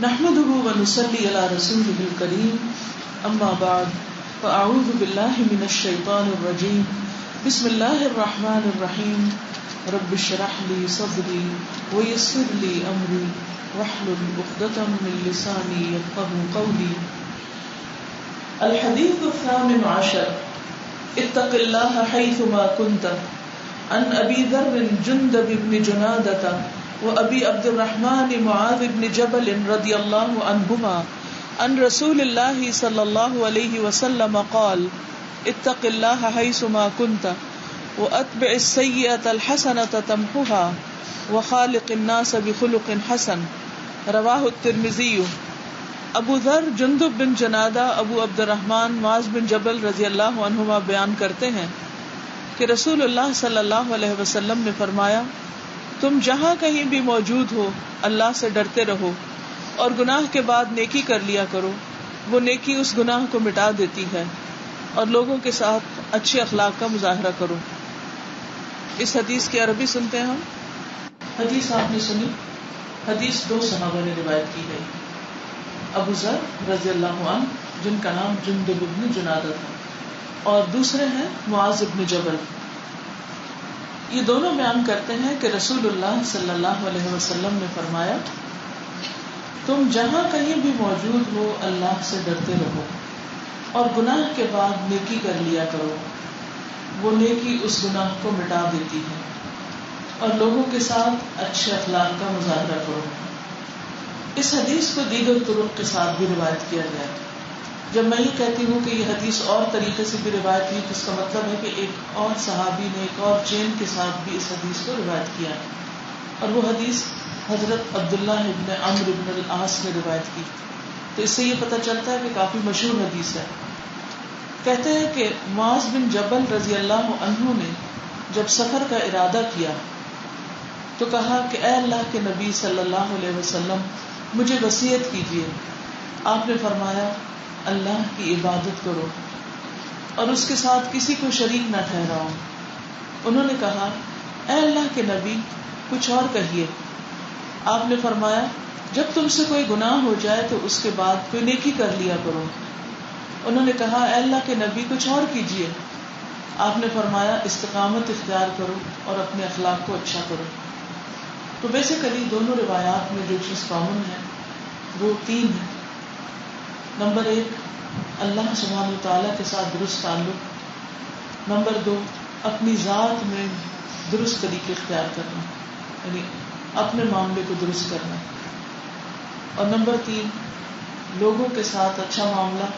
نحمده ونصلي على رسوله الكريم اما بعد فاعوذ بالله من الشيطان الرجيم بسم الله الرحمن الرحيم رب اشرح لي صدري ويسر لي امري واحلل عقدة من لساني يفقهوا قولي. الحديث الثامن عشر اتق الله حيثما كنت عن ابي ذر جندب بن جنادة وابی عبد الرحمن معاذ بن جبل رضی اللہ عنہما عن رسول اللہ صلی اللہ علیہ وسلم قال اتق اللہ حیثما کنت واتبع السیئة الحسنة تمحها وخالق الناس بخلق حسن. رواہ الترمذی. ابو ذر جندب بن جنادہ ابو عبد الرحمن معاذ بن جبل رضی اللہ عنہما بیان کرتے ہیں کہ رسول اللہ صلی اللہ علیہ وسلم نے فرمایا تم جہاں کہیں بھی موجود ہو اللہ سے ڈرتے رہو اور گناہ کے بعد نیکی کر لیا کرو، وہ نیکی اس گناہ کو مٹا دیتی ہے، اور لوگوں کے ساتھ اچھے اخلاق کا مظاہرہ کرو. اس حدیث کی عربی سنتے ہیں ہم. حدیث آپ نے سنی. حدیث دو صحابہ نے روایت کی گئی. ابو ذر رضی اللہ عنہ جن کا نام جندب بن جنادہ تھا، اور دوسرے ہیں معاذ بن جبل. یہ دونوں بیان کرتے ہیں کہ رسول اللہ صلی اللہ علیہ وسلم نے فرمایا تم جہاں کہیں بھی موجود ہو اللہ سے ڈرتے رہو اور گناہ کے بعد نیکی کر لیا کرو، وہ نیکی اس گناہ کو مٹا دیتی ہے، اور لوگوں کے ساتھ اچھے اخلاق کا مظاہرہ کرو. اس حدیث کو دیگر طرق کے ساتھ بھی روایت کیا گیا ہے. جب میں یہ کہتی ہوں کہ یہ حدیث اور طریقے سے بھی روایت ہوئی تو اس کا مطلب ہے کہ ایک اور صحابی نے ایک اور چین کے ساتھ بھی اس حدیث کو روایت کیا ہے، اور وہ حدیث حضرت عبداللہ ابن عمرو ابن العاص نے روایت کی. تو اس سے یہ پتہ چلتا ہے کہ کافی مشہور حدیث ہے. کہتے ہیں کہ معاذ بن جبل رضی اللہ عنہ نے جب سفر کا ارادہ کیا تو کہا کہ اے اللہ کے نبی صلی اللہ علیہ وسلم مجھے وصیت کیجیے. آپ نے فرمایا اللہ کی عبادت کرو اور اس کے ساتھ کسی کو شریک نہ ٹھہراؤ. انہوں نے کہا اے اللہ کے نبی کچھ اور کہیے. آپ نے فرمایا جب تم سے کوئی گناہ ہو جائے تو اس کے بعد کوئی نیکی کر لیا کرو. انہوں نے کہا اے اللہ کے نبی کچھ اور کیجیے. آپ نے فرمایا استقامت اختیار کرو اور اپنے اخلاق کو اچھا کرو. تو بیسیکلی دونوں روایات میں جو چیز کامن ہے وہ تین ہے. نمبر 1 اللہ سبحانہ وتعالیٰ کے ساتھ درست تعلق. نمبر 2 اپنی ذات میں درست طریقے اختیار کرنا، یعنی اپنے معاملے کو درست کرنا. اور نمبر 3 لوگوں کے ساتھ اچھا معاملہ،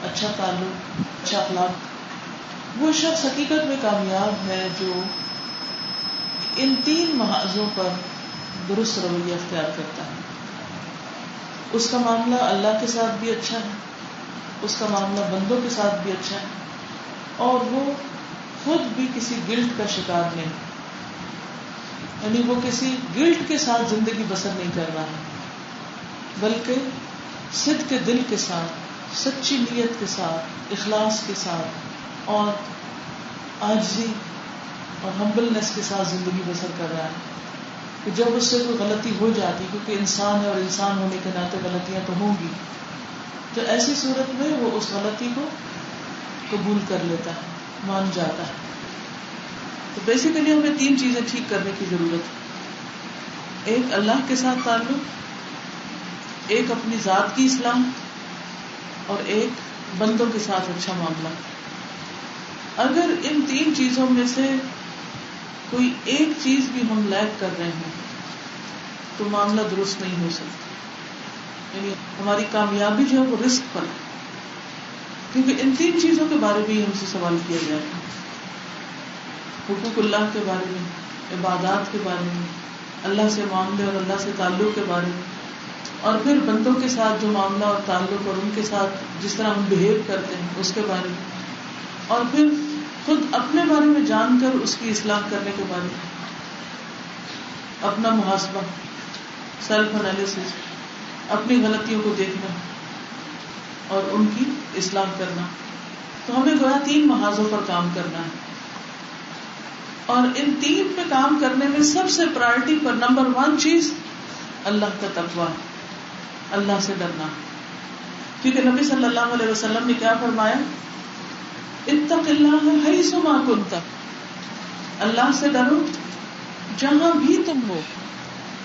اچھا تعلق، اچھا اخلاق. وہ شخص حقیقت میں کامیاب ہے جو ان تین محاذوں پر درست رویہ اختیار کرتا ہے. اس کا معاملہ اللہ کے ساتھ بھی اچھا ہے، اس کا معاملہ بندوں کے ساتھ بھی اچھا ہے، اور وہ خود بھی کسی گلٹ کا شکار نہیں، یعنی وہ کسی گلٹ کے ساتھ زندگی بسر نہیں کر رہا ہے، بلکہ صدق کے دل کے ساتھ، سچی نیت کے ساتھ، اخلاص کے ساتھ اور عاجزی اور ہمبلنس کے ساتھ زندگی بسر کر رہا ہے. کہ جب اس سے کوئی غلطی ہو جاتی، کیونکہ انسان ہے اور انسان ہونے کے ناطے غلطیاں تو ہوں گی، تو ایسی صورت میں وہ اس غلطی کو قبول کر لیتا ہے، مان جاتا ہے. تو بیسیکلی ہمیں تین چیزیں ٹھیک کرنے کی ضرورت ہے. ایک اللہ کے ساتھ تعلق، ایک اپنی ذات کی اصلاح، اور ایک بندوں کے ساتھ اچھا معاملہ. اگر ان تین چیزوں میں سے کوئی ایک چیز بھی ہم لیک کر رہے ہیں تو معاملہ درست نہیں ہو سکتا. یعنی ہماری کامیابی جو ہے وہ رسک پر ہے، کیونکہ ان تین چیزوں کے بارے میں ہم سے سوال کیا گیا ہے. حقوق اللہ کے بارے میں، عبادات کے بارے میں، اللہ سے معاملے اور اللہ سے تعلق کے بارے میں، اور پھر بندوں کے ساتھ جو معاملہ اور تعلق اور ان کے ساتھ جس طرح ہم بہیو کرتے ہیں اس کے بارے میں، اور پھر خود اپنے بارے میں جان کر اس کی اصلاح کرنے کے بارے میں، اپنا محاسبہ، سیلف انالیسس، اپنی غلطیوں کو دیکھنا اور ان کی اصلاح کرنا. تو ہمیں گویا تین محاذوں پر کام کرنا ہے، اور ان تین پہ کام کرنے میں سب سے پرائرٹی پر نمبر 1 چیز اللہ کا تقویٰ. اللہ سے ڈرنا. کیونکہ نبی صلی اللہ علیہ وسلم نے کیا فرمایا؟ اتق اللہ حیث ما کنت، اللہ سے ڈرو جہاں بھی تم ہو.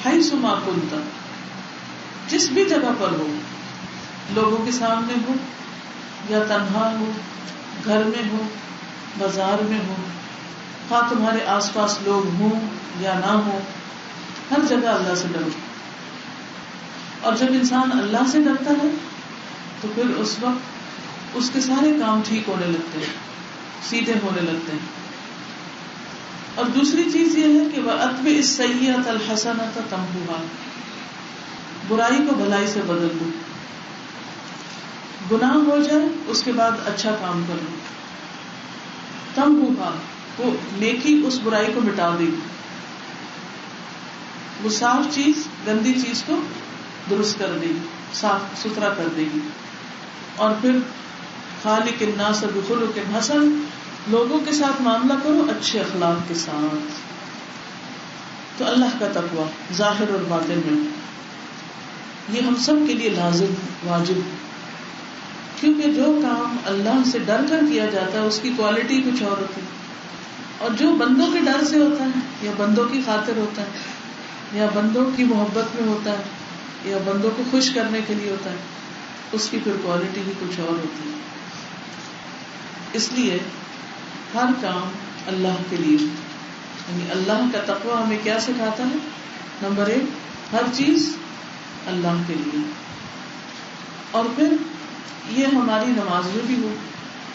حیث ما کنت، جس بھی جگہ پر ہو، لوگوں کے سامنے ہو یا تنہا ہو، گھر میں ہو، بازار میں ہو، خواہ تمہارے آس پاس لوگ ہوں یا نہ ہو، ہر جگہ اللہ سے ڈرو. اور جب انسان اللہ سے ڈرتا ہے تو پھر اس وقت اس کے سارے کام ٹھیک ہونے لگتے ہیں، سیدھے ہونے لگتے ہیں. اور دوسری چیز یہ ہے کہ وَأَتْبِعِ السَّيِّئَةَ الْحَسَنَةَ تَمْحُهَا، برائی کو بھلائی سے بدل دو. گناہ ہو جائے اس کے بعد اچھا کام کر لو. تمحُوهَا، وہ نیکی اس برائی کو مٹا دے گی، وہ صاف چیز گندی چیز کو درست کر دے گی، صاف ستھرا کر دے گی. اور پھر خالق الناس بخلق حسن، لوگوں کے ساتھ معاملہ کرو اچھے اخلاق کے ساتھ. تو اللہ کا تقوی ظاہر اور باطن میں یہ ہم سب کے لیے لازم واجب، کیونکہ جو کام اللہ سے ڈر کر کیا جاتا ہے اس کی کوالٹی کچھ اور ہوتی ہے، اور جو بندوں کے ڈر سے ہوتا ہے یا بندوں کی خاطر ہوتا ہے یا بندوں کی محبت میں ہوتا ہے یا بندوں کو خوش کرنے کے لیے ہوتا ہے، اس کی پھر کوالٹی بھی کچھ اور ہوتی ہے. اس لیے ہر کام اللہ کے لیے، یعنی اللہ کا تقوی ہمیں کیا سکھاتا ہے؟ نمبر 1، ہر چیز اللہ کے لیے. اور پھر یہ ہماری نماز میں بھی ہو،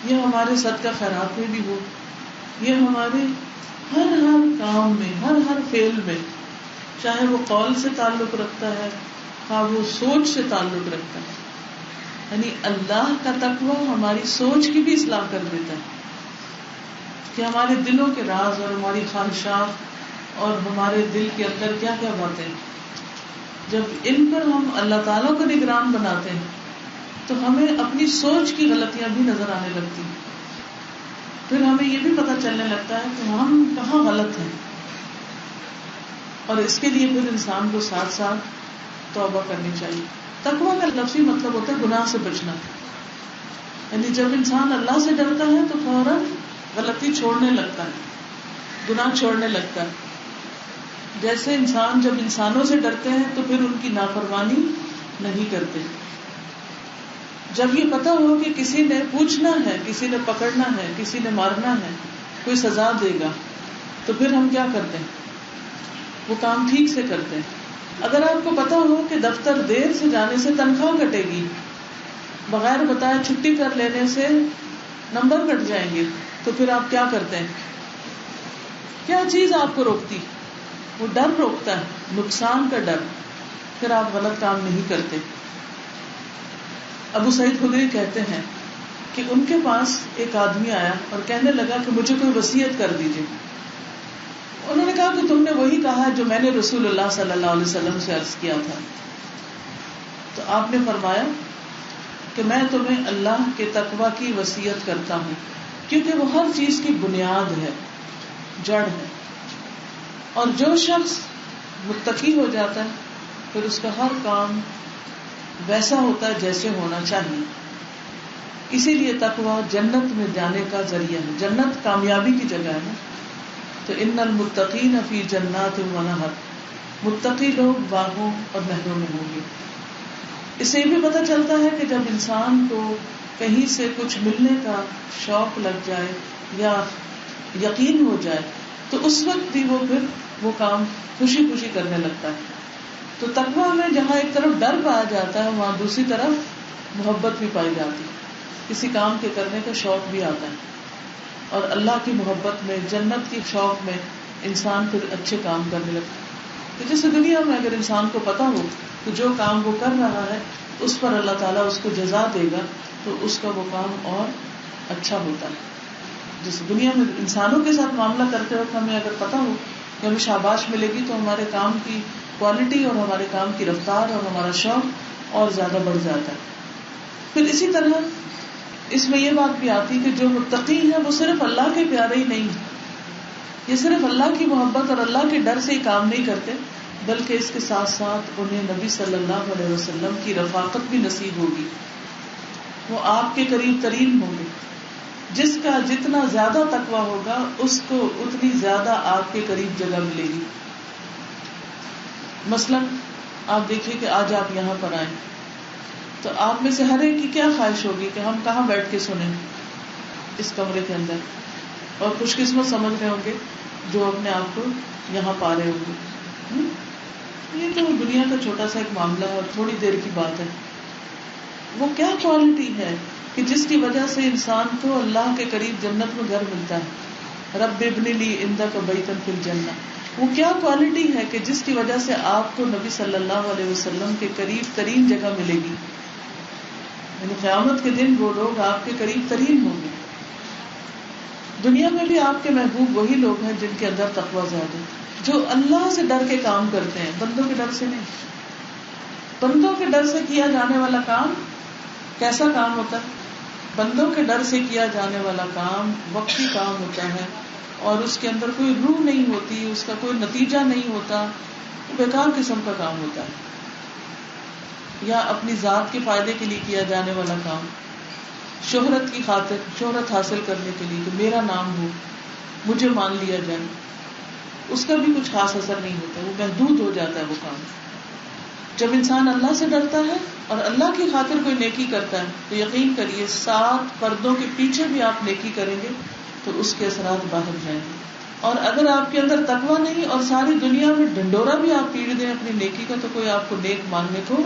یہ ہمارے صدقہ خیرات میں بھی ہو، یہ ہمارے ہر کام میں، ہر فعل میں، چاہے وہ قول سے تعلق رکھتا ہے خواہ وہ سوچ سے تعلق رکھتا ہے. یعنی اللہ کا تقوی ہماری سوچ کی بھی اصلاح کر دیتا ہے کہ ہمارے دلوں کے راز اور ہماری خواہشات اور ہمارے دل کے اندر کیا کیا باتیں، جب ان پر ہم اللہ تعالیٰ کو نگران بناتے ہیں تو ہمیں اپنی سوچ کی غلطیاں بھی نظر آنے لگتی ہیں. پھر ہمیں یہ بھی پتہ چلنے لگتا ہے کہ ہم کہاں غلط ہیں. اور اس کے لیے پھر انسان کو ساتھ ساتھ توبہ کرنی چاہیے. تقویٰ کا لفظی مطلب ہوتا ہے گناہ سے بچنا. یعنی جب انسان اللہ سے ڈرتا ہے تو فوراً غلطی چھوڑنے لگتا ہے، گناہ چھوڑنے لگتا ہے. جیسے انسان جب انسانوں سے ڈرتے ہیں تو پھر ان کی نافرمانی نہیں کرتے. جب یہ پتا ہو کہ کسی نے پوچھنا ہے، کسی نے پکڑنا ہے، کسی نے مارنا ہے، کوئی سزا دے گا، تو پھر ہم کیا کرتے ہیں؟ وہ کام ٹھیک سے کرتے ہیں. اگر آپ کو پتا ہو کہ دفتر دیر سے جانے سے تنخواہ کٹے گی، بغیر بتائے چھٹی کر لینے سے نمبر کٹ جائیں گے، تو پھر آپ کیا کرتے ہیں؟ کیا چیز آپ کو روکتی؟ وہ ڈر روکتا ہے، نقصان کا ڈر. پھر آپ غلط کام نہیں کرتے. ابو سعید خدری کہتے ہیں کہ ان کے پاس ایک آدمی آیا اور کہنے لگا کہ مجھے کوئی وصیت کر دیجیے. انہوں نے کہا کہ تم نے وہی کہا جو میں نے رسول اللہ صلی اللہ علیہ وسلم سے عرض کیا تھا. تو آپ نے فرمایا کہ میں تمہیں اللہ کے تقوی کی وصیت کرتا ہوں، کیونکہ وہ ہر چیز کی بنیاد ہے، جڑ ہے. اور جو شخص متقی ہو جاتا ہے پھر اس کا ہر کام ویسا ہوتا ہے جیسے ہونا چاہیے. اسی لیے تقوی جنت میں جانے کا ذریعہ ہے. جنت کامیابی کی جگہ ہے. تو ان المتقین فی جنات و نہر، متقی لوگ باغوں اور نہروں میں ہوں گے. اس سے یہ بھی پتہ چلتا ہے کہ جب انسان کو کہیں سے کچھ ملنے کا شوق لگ جائے یا یقین ہو جائے تو اس وقت بھی وہ پھر وہ کام خوشی خوشی کرنے لگتا ہے. تو تقویٰ میں جہاں ایک طرف ڈر پایا جاتا ہے وہاں دوسری طرف محبت بھی پائی جاتی ہے، کسی کام کے کرنے کا شوق بھی آتا ہے. اور اللہ کی محبت میں، جنت کی شوق میں انسان پھر اچھے کام کرنے لگتا ہے. تو جیسے دنیا میں اگر انسان کو پتا ہو کہ جو کام وہ کر رہا ہے اس پر اللہ تعالیٰ اس کو جزا دے گا تو اس کا وہ کام اور اچھا ہوتا ہے. جس دنیا میں انسانوں کے ساتھ معاملہ کرتے وقت ہمیں اگر پتا ہو کہ ہمیں شاباش ملے گی تو ہمارے کام کی کوالٹی اور ہمارے کام کی رفتار اور ہمارا شوق اور زیادہ بڑھ جاتا ہے. پھر اسی طرح اس میں یہ بات بھی آتی کہ جو متقی ہیں وہ صرف اللہ کے پیارے ہی نہیں، یہ صرف اللہ کی محبت اور اللہ کے ڈر سے ہی کام نہیں کرتے بلکہ اس کے ساتھ ساتھ انہیں نبی صلی اللہ علیہ وسلم کی رفاقت بھی نصیب ہوگی. وہ آپ کے قریب ترین ہوں گے. جس کا جتنا زیادہ تقویٰ ہوگا اس کو اتنی زیادہ آپ کے قریب جگہ ملے گی. مثلاً آپ دیکھیے کہ آج آپ یہاں پر آئیں تو آپ میں سے ہر ایک کی کیا خواہش ہوگی کہ ہم کہاں بیٹھ کے سنیں؟ اس کمرے کے اندر. اور خوش قسمت سمجھ رہے ہوں گے جو اپنے آپ کو یہاں پا رہے ہوں گے. یہ تو دنیا کا چھوٹا سا ایک معاملہ ہے اور تھوڑی دیر کی بات ہے. وہ کیا کوالٹی ہے کہ جس کی وجہ سے انسان کو اللہ کے قریب جنت میں گھر ملتا ہے. رب ابن لی عندک بیتا فی الجنہ. وہ کیا کوالٹی ہے کہ جس کی وجہ سے آپ کو نبی صلی اللہ علیہ وسلم کے قریب ترین جگہ ملے گی. یعنی قیامت کے دن وہ لوگ آپ کے قریب ترین ہوں گے. دنیا میں بھی آپ کے محبوب وہی لوگ ہیں جن کے اندر تقویٰ زیادہ ہے, جو اللہ سے ڈر کے کام کرتے ہیں, بندوں کے ڈر سے نہیں. بندوں کے ڈر سے کیا جانے والا کام کیسا کام ہوتا ہے؟ بندوں کے ڈر سے کیا جانے والا کام وقتی کام ہوتا ہے اور اس کے اندر کوئی روح نہیں ہوتی, اس کا کوئی نتیجہ نہیں ہوتا, بیکار قسم کا کام ہوتا ہے. یا اپنی ذات کے فائدے کے لیے کیا جانے والا کام, شہرت کی خاطر, شہرت حاصل کرنے کے لیے کہ میرا نام ہو, مجھے مان لیا جائے, اس کا بھی کچھ خاص اثر نہیں ہوتا, وہ محدود ہو جاتا ہے وہ کام. جب انسان اللہ سے ڈرتا ہے اور اللہ کی خاطر کوئی نیکی کرتا ہے تو یقین کریے 7 پردوں کے پیچھے بھی آپ نیکی کریں گے تو اس کے اثرات باہر جائیں گے. اور اگر آپ کے اندر تقویٰ نہیں اور ساری دنیا میں ڈنڈورا بھی آپ پیڑ دیں اپنی نیکی کا تو کوئی آپ کو نیک ماننے کو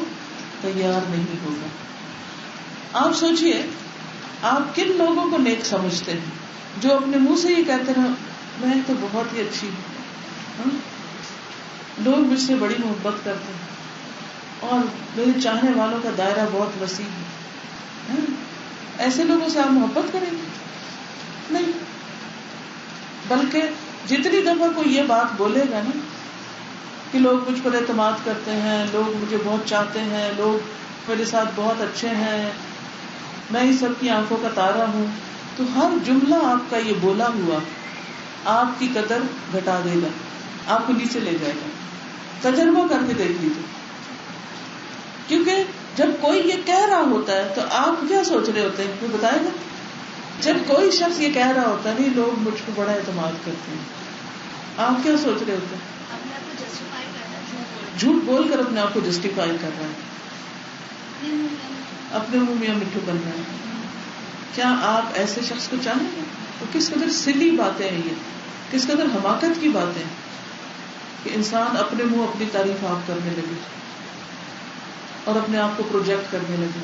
تیار نہیں ہوگا. آپ سوچئے آپ کن لوگوں کو نیک سمجھتے ہیں جو اپنے منہ سے یہ کہتے ہیں میں تو بہت ہی اچھی ہوں, لوگ مجھ سے بڑی محبت کرتے ہیں اور میرے چاہنے والوں کا دائرہ بہت وسیع ہے. ایسے لوگوں سے آپ محبت کریں گے؟ نہیں. بلکہ جتنی دفعہ کوئی یہ بات بولے گا نا کہ لوگ مجھ پر اعتماد کرتے ہیں, لوگ مجھے بہت چاہتے ہیں, لوگ میرے ساتھ بہت اچھے ہیں, میں ہی سب کی آنکھوں کا تارا ہوں, تو ہر جملہ آپ کا یہ بولا ہوا آپ کی قدر گھٹا دے گا, آپ کو نیچے لے جائے گا. تجربہ کر کے دیکھ لیجیے. کیونکہ جب کوئی یہ کہہ رہا ہوتا ہے تو آپ کیا سوچ رہے ہوتے ہیں, کوئی بتائے گا؟ جب کوئی شخص یہ کہہ رہا ہوتا ہے نہیں لوگ مجھ کو بڑا اعتماد کرتے ہیں, آپ کیا سوچ رہے ہوتے ہیں؟ جھوٹ بول کر اپنے آپ کو جسٹیفائی کر رہا ہے, اپنے منہ میاں مٹھو بن رہا ہے. کیا آپ ایسے شخص کو چاہیں گے؟ تو کس قدر سلی باتیں ہیں یہ, کس قدر حماقت کی باتیں کہ انسان اپنے منہ اپنی تعریف آپ کرنے لگے اور اپنے آپ کو پروجیکٹ کرنے لگے.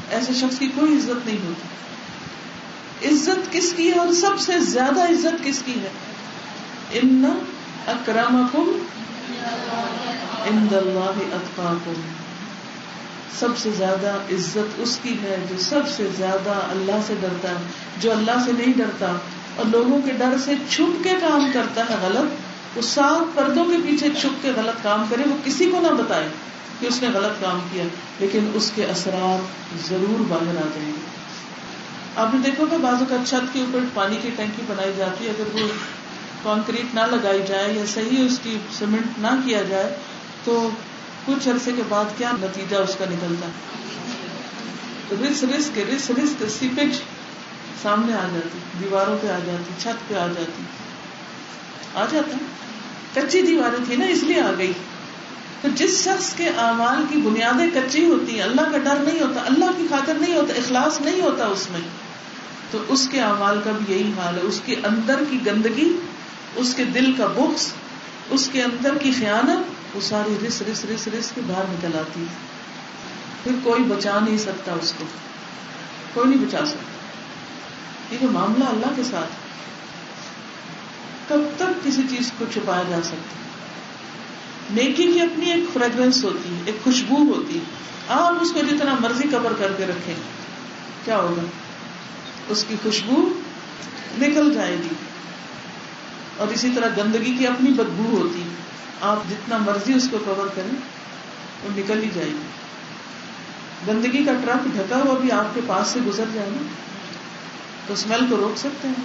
ایسے شخص کی کوئی عزت نہیں ہوتی. عزت کس کی ہے اور سب سے زیادہ عزت کس کی ہے؟ ان اکرمکم عند اللہ اتقاکم. سب سے زیادہ عزت اس کی ہے جو سب سے زیادہ اللہ سے ڈرتا ہے. جو اللہ سے نہیں ڈرتا اور لوگوں کے ڈر سے چھپ کے کام کرتا ہے غلط, وہ 7 پردوں کے پیچھے چھپ کے غلط کام کرے, وہ کسی کو نہ بتائے کہ اس نے غلط کام کیا, لیکن اس کے اثرات ضرور باہر آ جائیں گے. آپ نے دیکھا کہ بعض اوقات چھت کے اوپر پانی کی ٹینکی بنائی جاتی ہے, اگر وہ کانکریٹ نہ لگائی جائے یا صحیح اس کی سیمنٹ نہ کیا جائے تو کچھ عرصے کے بعد کیا نتیجہ اس کا نکلتا ہے؟ رس سیپیج سامنے آ جاتی, دیواروں پہ آ جاتی, چھت پہ آ جاتی, آ جاتا. کچی دیواریں تھی نا اس لیے آ گئی. تو جس شخص کے اعمال کی بنیادیں کچی ہوتی ہیں, اللہ کا ڈر نہیں ہوتا, اللہ کی خاطر نہیں ہوتا, اخلاص نہیں ہوتا اس میں, تو اس کے اعمال کا بھی یہی حال ہے. اس کے اندر کی گندگی, اس کے دل کا بغض, اس کے اندر کی خیانت, وہ ساری رس رس رس رس کے باہر نکل آتی ہے. پھر کوئی بچا نہیں سکتا اس کو, کوئی نہیں بچا سکتا. یہ جو معاملہ اللہ کے ساتھ, کب تک کسی چیز کو چھپایا جا سکتا؟ نیکی کی اپنی ایک فریگرنس ہوتی ہے, ایک خوشبو ہوتی ہے. آپ اس کو جتنا مرضی کور کر کے رکھیں, کیا ہوگا؟ اس کی خوشبو نکل جائے گی. اور اسی طرح گندگی کی اپنی بدبو ہوتی ہے, آپ جتنا مرضی اس کو کور کریں وہ نکل ہی جائے گی. گندگی کا ٹرک ڈھکا ہوا بھی آپ کے پاس سے گزر جائے گا تو اسمیل کو روک سکتے ہیں,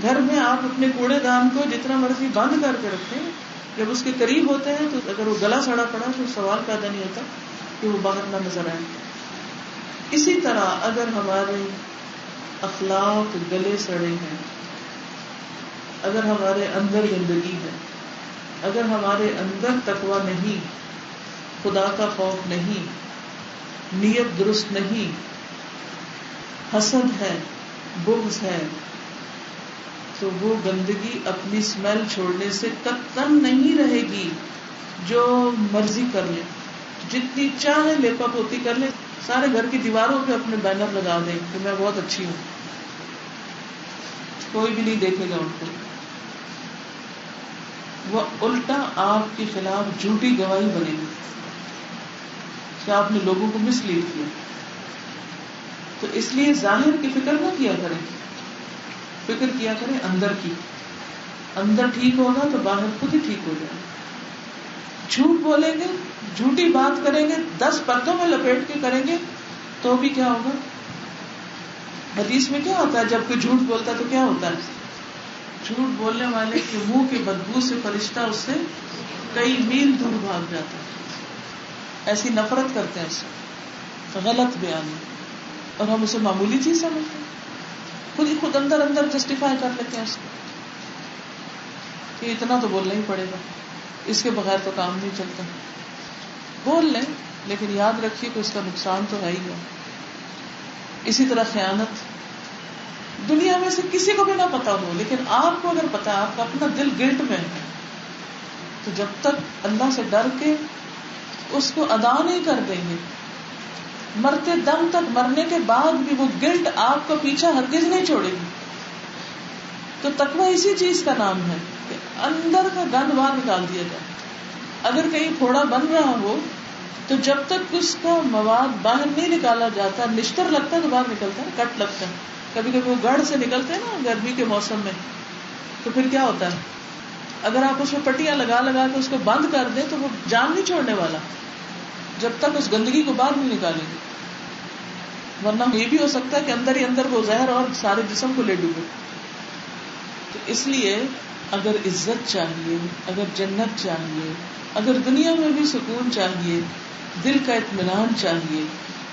گھر میں آپ اپنے کوڑے دان کو جتنا مرضی بند کر کے رکھیں، جب اس کے قریب ہوتے ہیں تو اگر وہ گلا سڑا پڑا تو سوال پیدا نہیں ہوتا کہ وہ باہر نہ نظر آئے. اسی طرح اگر ہمارے اخلاق گلے سڑے ہیں، اگر ہمارے اندر گندگی ہے، اگر ہمارے اندر تقویٰ نہیں، خدا کا خوف نہیں، نیت درست نہیں، حسد ہے، بغض ہے، تو وہ گندگی اپنی اسمیل چھوڑنے سے قطعاً نہیں رہے گی. جو مرضی کر لے، جتنی چاہے لیپا پوتی کر لے، سارے گھر کی دیواروں پہ اپنے بینر لگا دیں کہ میں بہت اچھی ہوں، کوئی بھی نہیں دیکھے گا ان کو. وہ الٹا آپ کے خلاف جھوٹی گواہی بنے گی کہ آپ نے لوگوں کو مس لیڈ کیا. تو اس لیے ظاہر کی فکر نہ کیا کریں، فکر کیا کریں اندر کی. اندر ٹھیک ہوگا تو باہر خود ہی ٹھیک ہو جائے. جھوٹ بولیں گے، جھوٹی بات کریں گے، 10 پردوں میں لپیٹ کے کریں گے تو بھی کیا ہوگا؟ حدیث میں کیا ہوتا ہے جب کوئی جھوٹ بولتا ہے تو کیا ہوتا ہے؟ جھوٹ بولنے والے کے منہ کی بدبو سے فرشتہ اس سے کئی میل دور بھاگ جاتا ہے. ایسی نفرت کرتے ہیں اس سے، غلط بیان ہے، اور ہم اسے معمولی چیز سمجھتے ہیں، خود ہی خود اندر اندر جسٹیفائی کر لیتے ہیں اس کو کہ اتنا تو بولنا ہی پڑے گا، اس کے بغیر تو کام نہیں چلتا. بول لیں لیکن یاد رکھیے کہ اس کا نقصان تو ہے ہی ہے. اسی طرح خیانت، دنیا میں سے کسی کو بھی نہ پتا ہو لیکن آپ کو اگر پتا ہے، آپ کا اپنا دل گلٹ میں ہے، تو جب تک اللہ سے ڈر کے اس کو ادا نہیں کر دیں گے، مرتے دم تک، مرنے کے بعد بھی وہ گلٹ آپ کو پیچھا ہرگز نہیں چھوڑے گی. تو تقویٰ اسی چیز کا نام ہے کہ اندر کا گند باہر نکال دیا جائے. اگر کہیں پھوڑا بن رہا ہو تو جب تک اس کا مواد باہر نہیں نکالا جاتا، نشتر لگتا ہے تو باہر نکلتا ہے، کٹ لگتا ہے. کبھی کبھی وہ گڑھ سے نکلتے ہیں نا گرمی کے موسم میں، تو پھر کیا ہوتا ہے؟ اگر آپ اس میں پٹیاں لگا لگا کے اس کو بند کر دیں تو وہ جان نہیں چھوڑنے والا جب تک اس گندگی کو باہر نہیں نکالیں گے. ورنہ یہ بھی ہو سکتا ہے کہ اندر ہی اندر وہ زہر اور سارے جسم کو لے ڈوبے. تو اس لیے اگر عزت چاہیے، اگر جنت چاہیے، اگر دنیا میں بھی سکون چاہیے، دل کا اطمینان چاہیے،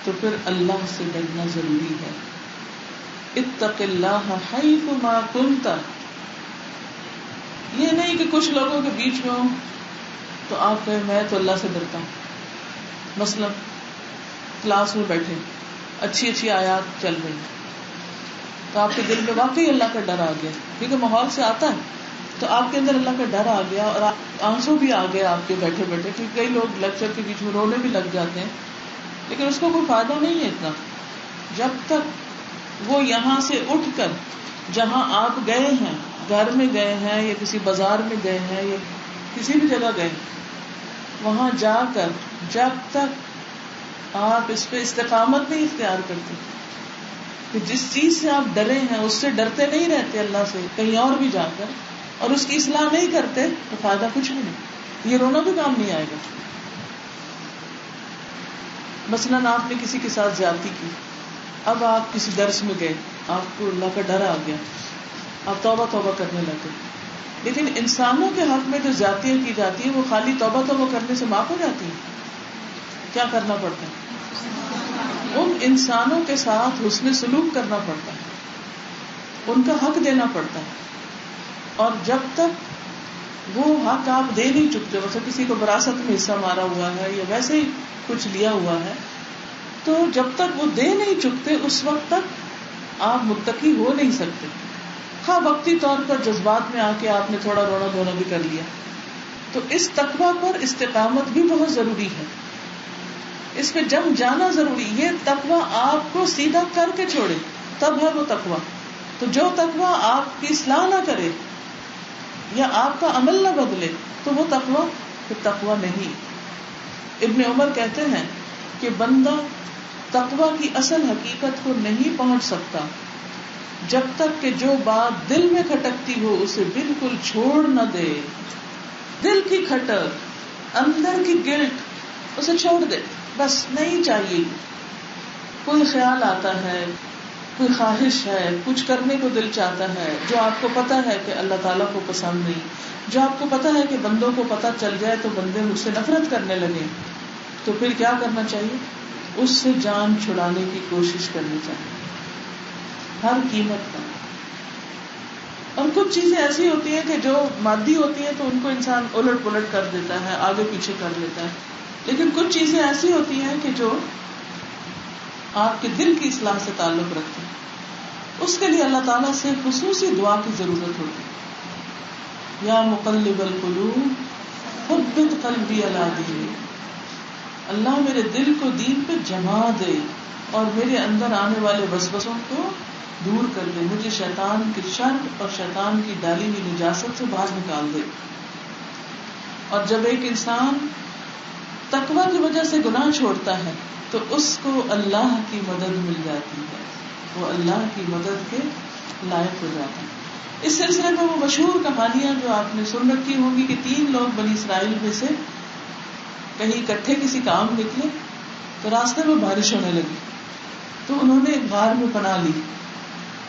تو پھر اللہ سے ڈرنا ضروری ہے. اتق اللہ حیث ما کنت. یہ نہیں کہ کچھ لوگوں کے بیچ میں ہو تو آپ کہیں میں تو اللہ سے ڈرتا ہوں. مثلا کلاس میں بیٹھے، اچھی اچھی آیات چل رہی تو آپ کے دل میں واقعی اللہ کا ڈر آ گیا، کیونکہ ماحول سے آتا ہے، تو آپ کے اندر اللہ کا ڈر آ گیا اور آنسو بھی آ گیا آپ کے بیٹھے بیٹھے. کیونکہ کئی لوگ لیکچر کے بیچ میں رونے بھی لگ جاتے ہیں، لیکن اس کو کوئی فائدہ نہیں ہے اتنا، جب تک وہ یہاں سے اٹھ کر جہاں آپ گئے ہیں، گھر میں گئے ہیں یا کسی بازار میں گئے ہیں یا کسی بھی جگہ گئے، وہاں جا کر جب تک آپ اس پہ استقامت نہیں اختیار کرتے کہ جس چیز سے آپ ڈرے ہیں اس سے ڈرتے نہیں رہتے اللہ سے کہیں اور بھی جا کر، اور اس کی اصلاح نہیں کرتے، تو فائدہ کچھ بھی نہیں. یہ رونا بھی کام نہیں آئے گا. مثلاً آپ نے کسی کے ساتھ زیادتی کی، اب آپ کسی درس میں گئے، آپ کو اللہ کا ڈر آ گیا، آپ توبہ توبہ کرنے لگے، لیکن انسانوں کے حق میں جو زیادتیاں کی جاتی ہیں وہ خالی توبہ توبہ کرنے سے معاف ہو جاتی ہیں. کیا کرنا پڑتا ہے؟ ان انسانوں کے ساتھ حسن سلوک کرنا پڑتا ہے، ان کا حق دینا پڑتا ہے. اور جب تک وہ حق آپ دے نہیں چکتے، مثلا کسی کو وراثت میں حصہ مارا ہوا ہے یا ویسے ہی کچھ لیا ہوا ہے، تو جب تک وہ دے نہیں چکتے اس وقت تک آپ متقی ہو نہیں سکتے. ہاں وقتی طور پر جذبات میں آ کے آپ نے تھوڑا رونا دھونا بھی کر لیا، تو اس تقویٰ پر استقامت بھی بہت ضروری ہے، اس پہ جم جانا ضروری. یہ تقویٰ آپ کو سیدھا کر کے چھوڑے تب ہے وہ تقویٰ. تو جو تقویٰ آپ کی اصلاح نہ کرے یا آپ کا عمل نہ بدلے تو وہ تقویٰ پھر تقویٰ نہیں. ابن عمر کہتے ہیں کہ بندہ تقویٰ کی اصل حقیقت کو نہیں پہنچ سکتا جب تک کہ جو بات دل میں کھٹکتی ہو اسے بالکل چھوڑ نہ دے. دل کی کھٹک، اندر کی گلٹ، اسے چھوڑ دے، بس نہیں چاہیے. کوئی خیال آتا ہے، کوئی خواہش ہے، کچھ کرنے کو دل چاہتا ہے جو آپ کو پتا ہے کہ اللہ تعالیٰ کو پسند نہیں، جو آپ کو پتا ہے کہ بندوں کو پتا چل جائے تو بندے مجھ سے نفرت کرنے لگے، تو پھر کیا کرنا چاہیے؟ اس سے جان چھڑانے کی کوشش کرنی چاہیے ہر قیمت پر. اور کچھ چیزیں ایسی ہوتی ہیں کہ جو مادی ہوتی ہیں تو ان کو انسان الٹ پلٹ کر دیتا ہے، آگے پیچھے کر لیتا ہے، لیکن کچھ چیزیں ایسی ہوتی ہیں کہ جو آپ کے دل کی اصلاح سے تعلق رکھتے ہیں. اس کے لیے اللہ تعالیٰ سے خصوصی دعا کی ضرورت ہوتی ہے. یا مقلب القلوب ثبت قلبی علی دینک، اللہ میرے دل کو دین پہ جما دے اور میرے اندر آنے والے وسوسوں کو دور کر دے، مجھے شیطان کے شر اور شیطان کی ڈالی ہوئی نجاست سے باہر نکال دے. اور جب ایک انسان تقویٰ کی وجہ سے گناہ چھوڑتا ہے تو اس کو اللہ کی مدد مل جاتی ہے، وہ اللہ کی مدد کے لائق ہو جاتا ہے. اس سلسلے میں وہ مشہور کہانیاں جو آپ نے سن رکھی ہوں گی کہ 3 لوگ بنی اسرائیل میں سے کہیں اکٹھے کسی کام نکلے تو راستے میں بارش ہونے لگی تو انہوں نے ایک غار میں پناہ لی.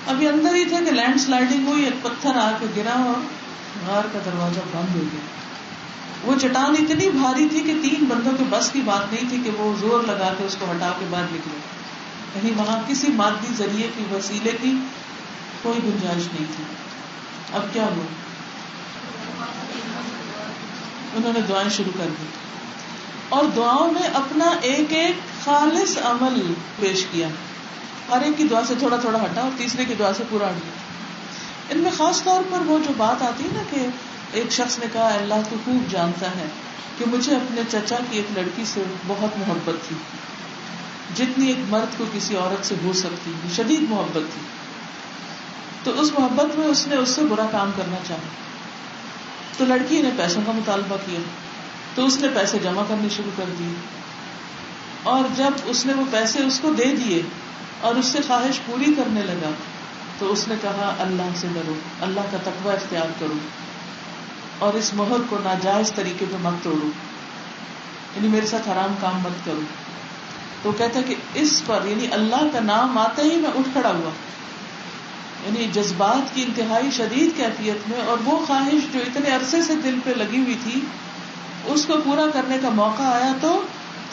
ابھی اندر ہی تھے کہ لینڈ سلائڈنگ ہوئی، ایک پتھر آ کے گرا اور غار کا دروازہ بند ہو گیا. وہ چٹان اتنی بھاری تھی کہ 3 بندوں کے بس کی بات نہیں تھی کہ وہ زور لگا کے اس کو ہٹا کے باہر نکلے. یعنی وہاں کسی مادی ذریعے کی وسیلے کی کوئی گنجائش نہیں تھی. اب کیا ہوا؟ انہوں نے دعائیں شروع کر دی اور دعاؤں میں اپنا ایک ایک خالص عمل پیش کیا. ہر ایک کی دعا سے تھوڑا تھوڑا ہٹا اور تیسرے کی دعا سے پورا ہٹ گیا. ان میں خاص طور پر وہ جو بات آتی ہے نا کہ ایک شخص نے کہا اللہ تو خوب جانتا ہے کہ مجھے اپنے چچا کی ایک لڑکی سے بہت محبت تھی، جتنی ایک مرد کو کسی عورت سے ہو سکتی، شدید محبت تھی. تو اس محبت میں اس نے اس سے برا کام کرنا چاہا تو لڑکی نے پیسوں کا مطالبہ کیا تو اس نے پیسے جمع کرنے شروع کر دیے. اور جب اس نے وہ پیسے اس کو دے دیے اور اس سے خواہش پوری کرنے لگا تو اس نے کہا اللہ سے ڈرو، اللہ کا تقوی اختیار کرو اور اس مہر کو ناجائز طریقے پہ مت توڑو، یعنی میرے ساتھ حرام کام مت کرو. تو کہتا ہے کہ اس پر یعنی اللہ کا نام آتے ہی میں اٹھ کھڑا ہوا، یعنی جذبات کی انتہائی شدید کیفیت میں، اور وہ خواہش جو اتنے عرصے سے دل پہ لگی ہوئی تھی اس کو پورا کرنے کا موقع آیا تو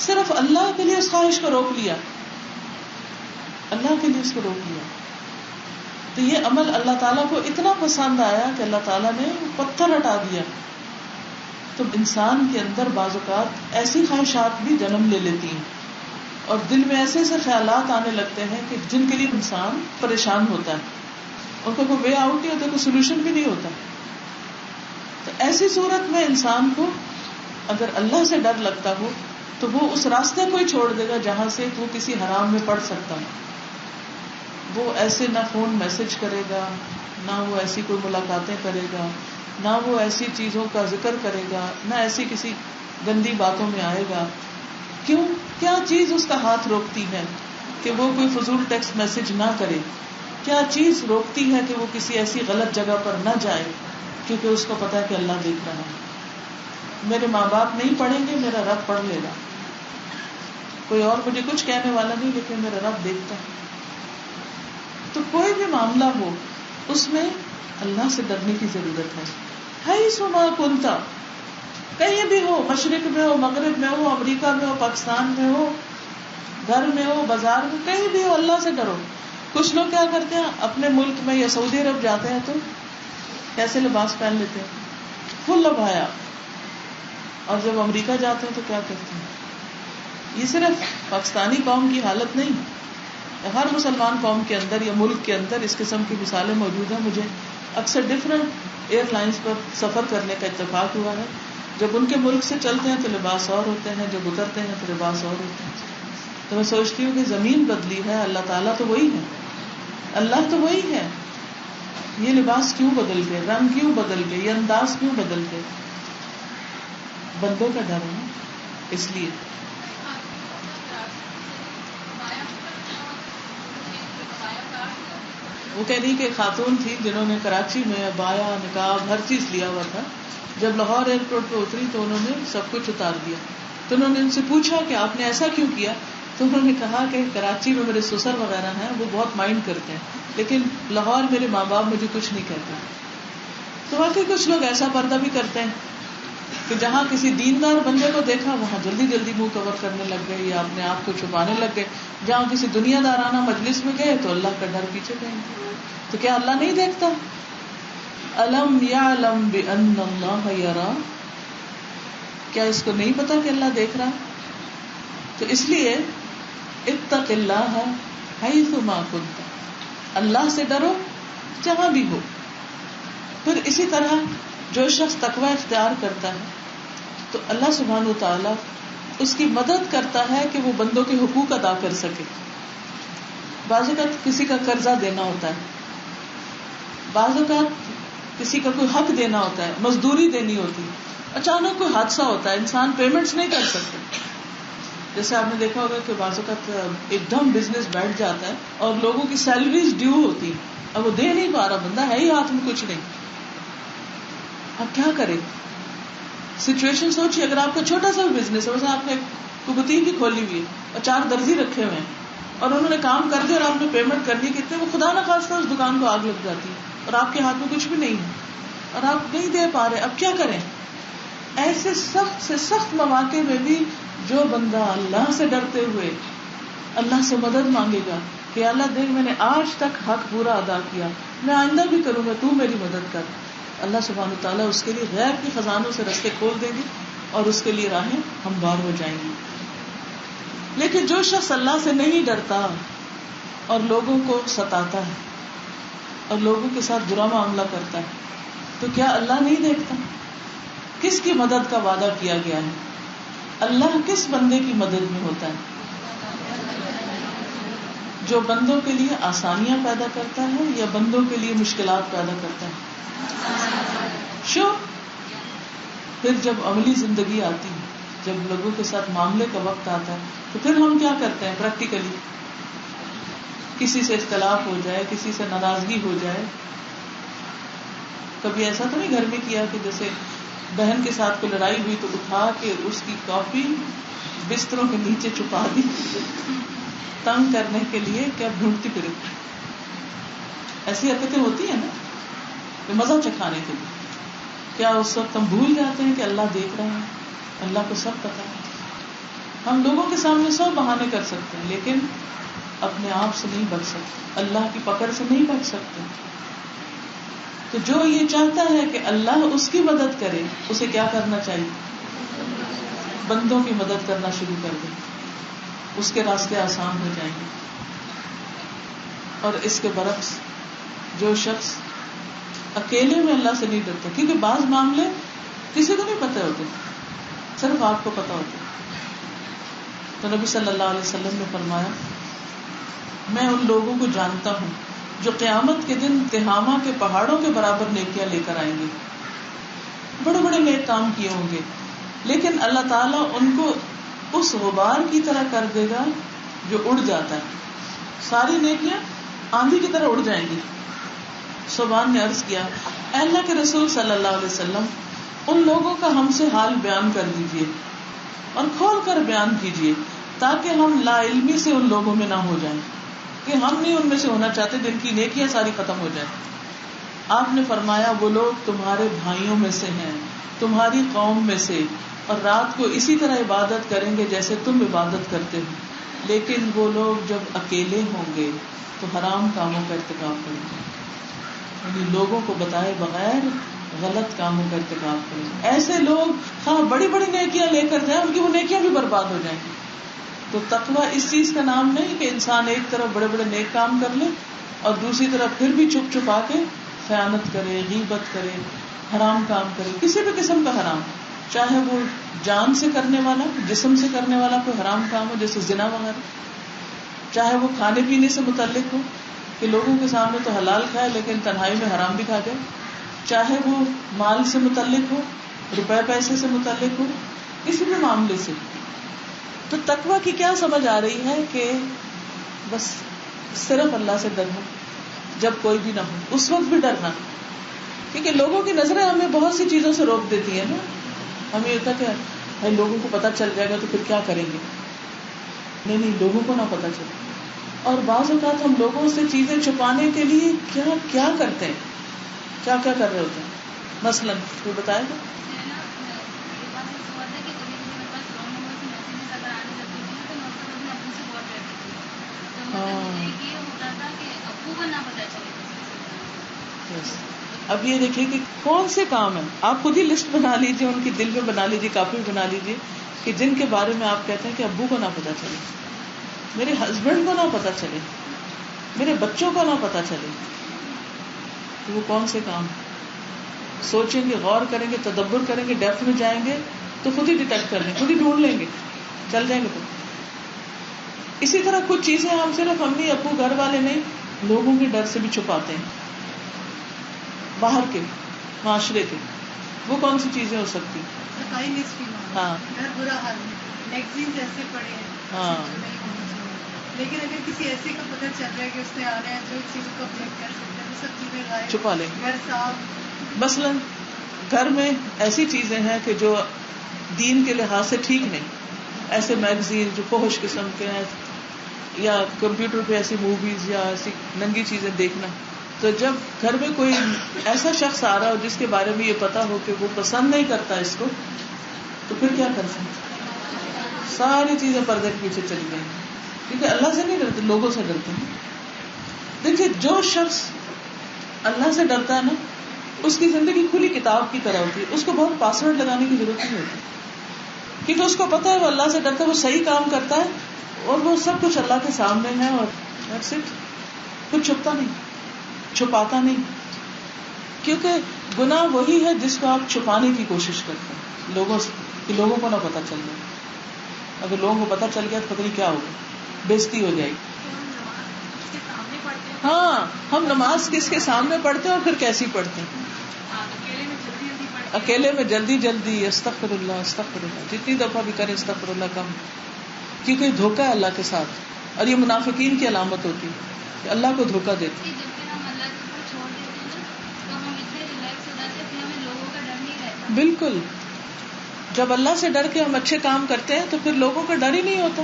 صرف اللہ کے لیے اس خواہش کو روک لیا، اللہ کے لیے اس کو روک لیا. تو یہ عمل اللہ تعالیٰ کو اتنا پسند آیا کہ اللہ تعالیٰ نے پتھر ہٹا دیا. تو انسان کے اندر بعض اوقات ایسی خواہشات بھی جنم لے لیتی ہیں اور دل میں ایسے ایسے خیالات آنے لگتے ہیں کہ جن کے لیے انسان پریشان ہوتا ہے، ان کو کوئی وے آؤٹ نہیں ہوتا، کوئی سولوشن بھی نہیں ہوتا. تو ایسی صورت میں انسان کو اگر اللہ سے ڈر لگتا ہو تو وہ اس راستے کو ہی چھوڑ دے گا جہاں سے وہ کسی حرام میں پڑ سکتا ہے. وہ ایسے نہ فون میسج کرے گا، نہ وہ ایسی کوئی ملاقاتیں کرے گا، نہ وہ ایسی چیزوں کا ذکر کرے گا، نہ ایسی کسی گندی باتوں میں آئے گا. کیوں؟ کیا چیز اس کا ہاتھ روکتی ہے کہ وہ کوئی فضول ٹیکسٹ میسج نہ کرے؟ کیا چیز روکتی ہے کہ وہ کسی ایسی غلط جگہ پر نہ جائے؟ کیونکہ اس کو پتا ہے کہ اللہ دیکھ رہا ہے. میرے ماں باپ نہیں پڑھیں گے، میرا رب پڑھ لے گا. کوئی اور مجھے کچھ کہنے والا نہیں، لیکن میرا رب دیکھتا ہے. تو کوئی بھی معاملہ ہو اس میں اللہ سے ڈرنے کی ضرورت ہے. حیث ما کنت، کہیں بھی ہو، مشرق میں ہو، مغرب میں ہو، امریکہ میں ہو، پاکستان میں ہو، گھر میں ہو، بازار میں، کہیں بھی ہو، اللہ سے ڈرو. کچھ لوگ کیا کرتے ہیں اپنے ملک میں یا سعودی عرب جاتے ہیں تو کیسے لباس پہن لیتے ہیں؟ فل ابایا. اور جب امریکہ جاتے ہیں تو کیا کرتے ہیں؟ یہ صرف پاکستانی قوم کی حالت نہیں، ہر مسلمان قوم کے اندر یا ملک کے اندر اس قسم کی مثالیں موجود ہیں. مجھے اکثر ڈفرینٹ ایئر لائنز پر سفر کرنے کا اتفاق ہوا ہے. جب ان کے ملک سے چلتے ہیں تو لباس اور ہوتے ہیں، جب اترتے ہیں تو لباس اور ہوتے ہیں. تو میں سوچتی ہوں کہ زمین بدلی ہے، اللہ تعالیٰ تو وہی ہے، اللہ تو وہی ہے. یہ لباس کیوں بدل گئے، رنگ کیوں بدل گئے، یہ انداز کیوں بدل گئے؟ بندوں کا ڈر ہے اس لیے. وہ کہہ رہی کہ خاتون تھی جنہوں نے کراچی میں عبایا، نقاب، ہر چیز لیا ہوا تھا. جب لاہور ایئرپورٹ پہ اتری تو انہوں نے سب کچھ اتار دیا. تو انہوں نے ان سے پوچھا کہ آپ نے ایسا کیوں کیا؟ تو انہوں نے کہا کہ کراچی میں میرے سسر وغیرہ ہیں وہ بہت مائنڈ کرتے ہیں, لیکن لاہور میرے ماں باپ مجھے کچھ نہیں کہتے. تو واقعی کچھ لوگ ایسا پردہ بھی کرتے ہیں کہ جہاں کسی دیندار بندے کو دیکھا وہاں جلدی جلدی منہ کور کرنے لگ گئے یا اپنے آپ کو چھپانے لگ گئے. جہاں کسی دنیا دارانہ مجلس میں گئے تو اللہ کا ڈر پیچھے گئے. تو کیا اللہ نہیں دیکھتا؟ الم یعلم بان اللہ یرا, کیا اس کو نہیں پتا کہ اللہ دیکھ رہا؟ تو اس لیے اتق اللہ حیث ما کنت, اللہ سے ڈرو جہاں بھی ہو. پھر اسی طرح جو شخص تقوی اختیار کرتا ہے تو اللہ سبحانہ وتعالی اس کی مدد کرتا ہے کہ وہ بندوں کے حقوق ادا کر سکے. بعض اوقات کسی کا قرضہ دینا ہوتا ہے, بعض اوقات کسی کا کوئی حق دینا ہوتا ہے, مزدوری دینی ہوتی ہے, اچانک کوئی حادثہ ہوتا ہے, انسان پیمنٹس نہیں کر سکتے. جیسے آپ نے دیکھا ہوگا کہ بعض اوقات ایک دم بزنس بیٹھ جاتا ہے اور لوگوں کی سیلریز ڈیو ہوتی, اب وہ دے نہیں پا رہا, بندہ ہے ہی ہاتھ میں کچھ نہیں, اب کیا کرے؟ سچویشن سوچیے, اگر آپ کا چھوٹا سا بزنس ہے, ویسے آپ نے کوئی بوتیک ہی کھولی ہوئی ہے اور 4 درزی رکھے ہوئے ہیں اور انہوں نے کام کر دیا اور آپ نے پیمنٹ کرنی کتنے, وہ خدا نہ خواستہ اس دکان کو آگ لگ جاتی ہے اور آپ کے ہاتھ میں کچھ بھی نہیں ہے اور آپ نہیں دے پا رہے, اب کیا کریں؟ ایسے سخت سے سخت مواقع میں بھی جو بندہ اللہ سے ڈرتے ہوئے اللہ سے مدد مانگے گا کہ اللہ دیکھ میں نے آج تک حق پورا ادا کیا, میں آئندہ بھی کروں گا, تو میری مدد کر, اللہ سبحانہ وتعالیٰ اس کے لیے غیب کے خزانوں سے رستے کھول دیں گے اور اس کے لیے راہیں ہموار ہو جائیں گی. لیکن جو شخص اللہ سے نہیں ڈرتا اور لوگوں کو ستاتا ہے اور لوگوں کے ساتھ برا معاملہ کرتا ہے, تو کیا اللہ نہیں دیکھتا؟ کس کی مدد کا وعدہ کیا گیا ہے؟ اللہ کس بندے کی مدد میں ہوتا ہے؟ جو بندوں کے لیے آسانیاں پیدا کرتا ہے یا بندوں کے لیے مشکلات پیدا کرتا ہے؟ پھر جب عملی زندگی آتی ہے, جب لوگوں کے ساتھ معاملے کا وقت آتا ہے, تو پھر ہم کیا کرتے ہیں پریکٹیکلی؟ کسی سے اختلاف ہو جائے, کسی سے ناراضگی ہو جائے, کبھی ایسا تو نہیں گھر میں کیا کہ جیسے بہن کے ساتھ کوئی لڑائی ہوئی تو اٹھا کے اس کی کاپی بستروں کے نیچے چھپا دی, تنگ کرنے کے لیے, کیا ڈھونڈتی پھر؟ ایسی حرکتیں ہوتی ہیں نا, مزہ چکھانے کے لیے. کیا اس وقت ہم بھول جاتے ہیں کہ اللہ دیکھ رہے ہیں, اللہ کو سب پتا ہے؟ ہم لوگوں کے سامنے 100 بہانے کر سکتے ہیں لیکن اپنے آپ سے نہیں بچ سکتے, اللہ کی پکڑ سے نہیں بچ سکتے. تو جو یہ چاہتا ہے کہ اللہ اس کی مدد کرے, اسے کیا کرنا چاہیے؟ بندوں کی مدد کرنا شروع کر دے, اس کے راستے آسان ہو جائیں گے. اور اس کے برعکس جو شخص اکیلے میں اللہ سے نہیں ڈرتا, کیونکہ بعض معاملے کسی کو نہیں پتہ ہوتے, صرف آپ کو پتہ ہوتا. تو نبی صلی اللہ علیہ وسلم نے فرمایا, میں ان لوگوں کو جانتا ہوں جو قیامت کے دن تہامہ کے پہاڑوں کے برابر نیکیاں لے کر آئیں گے, بڑے بڑے نیک کام کیے ہوں گے, لیکن اللہ تعالیٰ ان کو اس غبار کی طرح کر دے گا جو اڑ جاتا ہے. ساری نیکیاں آندھی کی طرح اڑ جائیں گی. صوبان نے عرض کیا, اے اللہ کے رسول صلی اللہ علیہ وسلم, ان لوگوں کا ہم سے حال بیان کر دیجئے اور کھول کر بیان کیجئے تاکہ ہم لا علمی سے ان لوگوں میں نہ ہو جائیں, کہ ہم نہیں ان میں سے ہونا چاہتے جن کی نیکیاں ساری ختم ہو جائیں. آپ نے فرمایا, وہ لوگ تمہارے بھائیوں میں سے ہیں, تمہاری قوم میں سے, اور رات کو اسی طرح عبادت کریں گے جیسے تم عبادت کرتے ہو, لیکن وہ لوگ جب اکیلے ہوں گے تو حرام کاموں کا ارتکاب کریں گے, یعنی لوگوں کو بتائے بغیر غلط کاموں کا ارتکاب کریں گے. ایسے لوگ ہاں بڑی بڑی نیکیاں لے کر جائیں, ان کی وہ نیکیاں بھی برباد ہو جائیں گی. تو تقویٰ اس چیز کا نام نہیں کہ انسان ایک طرف بڑے بڑے نیک کام کر لے اور دوسری طرف پھر بھی چھپ چھپا کے خیانت کرے, غیبت کرے, حرام کام کرے, کسی بھی قسم کا حرام, چاہے وہ جان سے کرنے والا, جسم سے کرنے والا کوئی حرام کام ہو جیسے زنا وغیرہ, چاہے وہ کھانے پینے سے متعلق ہو کہ لوگوں کے سامنے تو حلال کھائے لیکن تنہائی میں حرام بھی کھا جائے, چاہے وہ مال سے متعلق ہو, روپے پیسے سے متعلق ہو, کسی بھی معاملے سے. تو تقویٰ کی کیا سمجھ آ رہی ہے کہ بس صرف اللہ سے ڈرنا, جب کوئی بھی نہ ہو اس وقت بھی ڈرنا, کیونکہ لوگوں کی نظریں ہمیں بہت سی چیزوں سے روک دیتی ہیں نا. ہمیں یہ ہوتا کہ بھائی لوگوں کو پتہ چل جائے گا تو پھر کیا کریں گے, نہیں لوگوں کو نہ پتا چلے. اور بعض اوقات ہم لوگوں سے چیزیں چھپانے کے لیے کیا کیا کرتے ہیں, کیا کیا کر رہے ہوتے ہیں. مثلاً کوئی بتائے گا؟ اب یہ دیکھیے کہ کون سے کام ہیں, آپ خود ہی لسٹ بنا لیجیے, ان کی دل میں بنا لیجیے, کاپی بنا لیجیے, کہ جن کے بارے میں آپ کہتے ہیں کہ ابو کو نہ پتا چلے, میرے ہسبینڈ کو نہ پتا چلے, میرے بچوں کو نہ پتا چلے. وہ کون سے کام؟ سوچیں گے, غور کریں گے, تدبر کریں گے, ڈیپتھ میں جائیں گے تو خود ہی ڈیٹیکٹ کر لیں گے, خود ہی ڈھونڈ لیں گے, چل جائیں گے. تو اسی طرح کچھ چیزیں ہم صرف امی ابو گھر والے نہیں, لوگوں کے ڈر سے بھی چھپاتے ہیں, باہر کے معاشرے کے. وہ کون سی چیزیں ہو سکتی؟ ہاں برا حال ہے, میگزین جیسے پڑے ہیں, ہاں, لیکن اگر کسی ایسے کا پتہ چل رہا ہے کہ اس نے آنا ہے جو چیز کو آبجیکٹ کر سکتے ہیں, وہ سب چیزیں غائب, چھپا لیں. گھر صاف. مثلاً گھر میں ایسی چیزیں ہیں کہ جو دین کے لحاظ سے ٹھیک نہیں, ایسے میگزین جو فحش قسم کے ہیں, یا کمپیوٹر پہ ایسی موویز یا ایسی ننگی چیزیں دیکھنا. تو جب گھر میں کوئی ایسا شخص آ رہا ہو جس کے بارے میں یہ پتا ہو کہ وہ پسند نہیں کرتا اس کو, تو پھر کیا کرتے ہیں؟ ساری چیزیں پردے کے پیچھے چلی گئی, کیونکہ اللہ سے نہیں ڈرتے, لوگوں سے ڈرتے ہیں. دیکھیے جو شخص اللہ سے ڈرتا ہے نا, اس کی زندگی کھلی کتاب کی طرح ہوتی ہے, اس کو بہت پاسورڈ لگانے کی ضرورت نہیں ہوتی, کیونکہ اس کو پتا ہے وہ اللہ سے ڈرتا ہے, وہ صحیح کام کرتا ہے, اور وہ سب کچھ اللہ کے سامنے ہے, اور that's it. کچھ چھپتا نہیں, چھپاتا نہیں, کیونکہ گناہ وہی ہے جس کو آپ چھپانے کی کوشش کرتے ہیں لوگوں سے, کہ لوگوں کو نہ پتا چل جائے. اگر لوگوں کو پتا چل گیا تو پتہ نہیں کیا ہوگا, بےزتی ہو جائے گی. ہاں, ہم نماز کس کے سامنے پڑھتے ہیں اور پھر کیسی پڑھتے ہیں؟ اکیلے میں جلدی استغفر اللہ استغفر اللہ, جتنی دفعہ بھی کرے استغفر اللہ کم, کیونکہ دھوکہ ہے اللہ کے ساتھ, اور یہ منافقین کی علامت ہوتی ہے کہ اللہ کو دھوکہ دیتے. بالکل, جب اللہ سے ڈر کے ہم اچھے کام کرتے ہیں تو پھر لوگوں کا ڈر ہی نہیں ہوتا.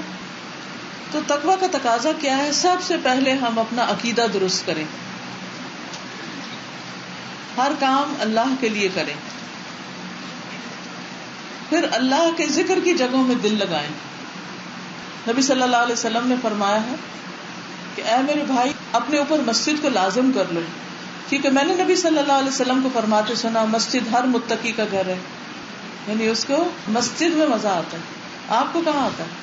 تو تقویٰ کا تقاضا کیا ہے؟ سب سے پہلے ہم اپنا عقیدہ درست کریں, ہر کام اللہ کے لیے کریں, پھر اللہ کے ذکر کی جگہوں میں دل لگائیں. نبی صلی اللہ علیہ وسلم نے فرمایا ہے کہ اے میرے بھائی, اپنے اوپر مسجد کو لازم کر لو, کیونکہ میں نے نبی صلی اللہ علیہ وسلم کو فرماتے سنا, مسجد ہر متقی کا گھر ہے, یعنی اس کو مسجد میں مزہ آتا ہے. آپ کو کہاں آتا ہے؟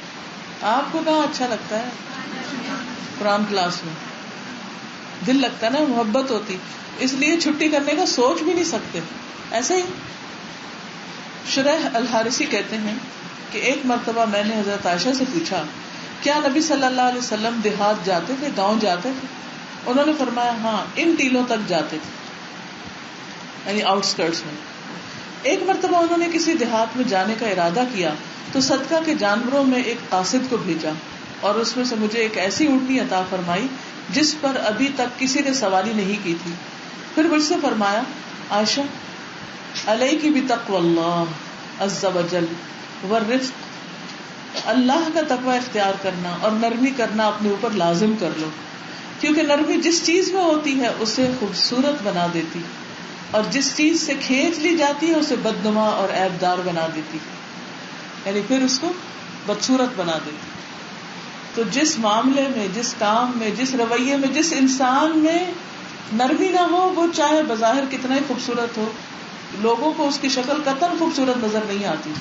آپ کو کہاں اچھا لگتا ہے؟ قرآن کلاس میں دل لگتا ہے نا, محبت ہوتی, اس لیے چھٹی کرنے کا سوچ بھی نہیں سکتے. ایسے ہی شریح الحارثی کہتے ہیں کہ ایک مرتبہ میں نے حضرت عائشہ سے پوچھا, کیا نبی صلی اللہ علیہ وسلم دیہات جاتے تھے, گاؤں جاتے تھے؟ انہوں نے فرمایا ہاں, ان ٹیلوں تک جاتے تھے, یعنی آؤٹ اسکرٹس میں. ایک مرتبہ انہوں نے کسی دیہات میں جانے کا ارادہ کیا تو صدقہ کے جانوروں میں ایک قاصد کو بھیجا, اور اس میں سے مجھے ایک ایسی اونٹنی عطا فرمائی جس پر ابھی تک کسی نے سواری نہیں کی تھی. پھر مجھ سے فرمایا, عائشہ علیکی بتقوی اللہ عز وجل والرفق, اللہ کا تقوی اختیار کرنا اور نرمی کرنا اپنے اوپر لازم کر لو, کیونکہ نرمی جس چیز میں ہوتی ہے اسے خوبصورت بنا دیتی, اور جس چیز سے کھینچ لی جاتی ہے اسے بدنما اور عیبدار بنا دیتی, یعنی پھر اس کو بدصورت بنا دیتی. تو جس معاملے میں, جس کام میں, جس رویے میں, جس انسان میں نرمی نہ ہو, وہ چاہے بظاہر کتنا ہی خوبصورت ہو, لوگوں کو اس کی شکل قطعاً خوبصورت نظر نہیں آتی.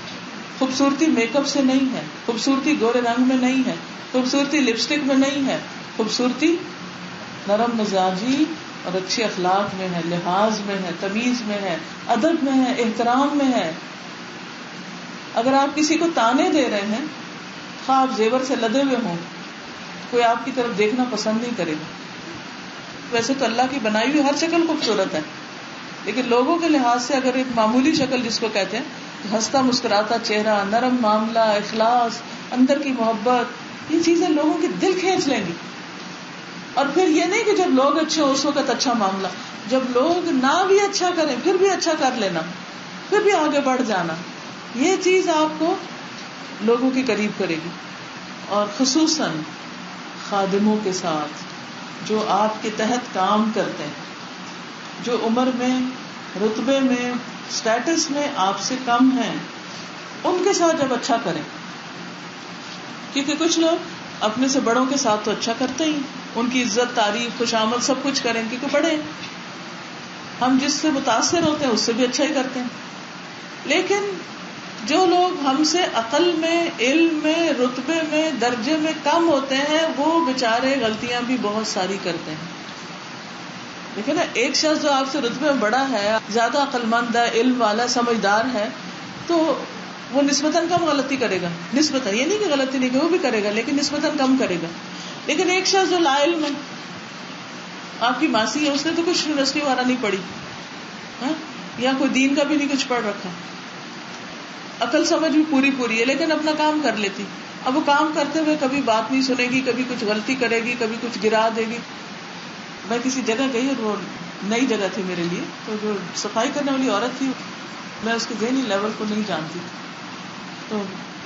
خوبصورتی میک اپ سے نہیں ہے, خوبصورتی گورے رنگ میں نہیں ہے, خوبصورتی لپسٹک میں نہیں ہے, خوبصورتی نرم مزاجی اور اچھے اخلاق میں ہے, لحاظ میں ہے, تمیز میں ہے, ادب میں ہے, احترام میں ہے. اگر آپ کسی کو تانے دے رہے ہیں, خواہ آپ زیور سے لدے ہوئے ہوں, کوئی آپ کی طرف دیکھنا پسند نہیں کرے گا. ویسے تو اللہ کی بنائی ہوئی ہر شکل خوبصورت ہے, لیکن لوگوں کے لحاظ سے اگر ایک معمولی شکل جس کو کہتے ہیں, ہنستا مسکراتا چہرہ, نرم معاملہ, اخلاص, اندر کی محبت, یہ چیزیں لوگوں کے دل کھینچ لیں گی. اور پھر یہ نہیں کہ جب لوگ اچھے ہو اس وقت اچھا معاملہ, جب لوگ نہ بھی اچھا کریں پھر بھی اچھا کر لینا, پھر بھی آگے بڑھ جانا, یہ چیز آپ کو لوگوں کے قریب کرے گی. اور خصوصاً خادموں کے ساتھ جو آپ کے تحت کام کرتے ہیں، جو عمر میں، رتبے میں، سٹیٹس میں آپ سے کم ہیں، ان کے ساتھ جب اچھا کریں. کیونکہ کچھ لوگ اپنے سے بڑوں کے ساتھ تو اچھا کرتے ہی، ان کی عزت، تعریف، خوشامد سب کچھ کریں کیونکہ بڑے ہیں. ہم جس سے متاثر ہوتے ہیں اس سے بھی اچھا ہی کرتے ہیں. لیکن جو لوگ ہم سے عقل میں، علم میں، رتبے میں، درجے میں کم ہوتے ہیں، وہ بےچارے غلطیاں بھی بہت ساری کرتے ہیں. دیکھیں نا، ایک شخص جو آپ سے رتبے میں بڑا ہے، زیادہ عقل مند ہے، علم والا، سمجھدار ہے، تو وہ نسبتاً کم غلطی کرے گا. نسبتاً، یہ نہیں کہ غلطی نہیں کہ وہ بھی کرے گا، لیکن نسبتاً کم کرے گا. لیکن ایک شخص جو لا علم ہے، آپ کی ماسی ہے، اس نے تو کچھ یونیورسٹی وغیرہ نہیں پڑھی، یا کوئی دین کا بھی نہیں کچھ پڑھ رکھا، عقل سمجھ بھی پوری ہے، لیکن اپنا کام کر لیتی. اب وہ کام کرتے ہوئے کبھی بات نہیں سنے گی، کبھی کچھ غلطی کرے گی، کبھی کچھ گرا دے گی. میں کسی جگہ گئی اور وہ نئی جگہ تھی میرے لیے، تو جو صفائی کرنے والی عورت تھی، میں اس کے ذہنی لیول کو نہیں جانتی، تو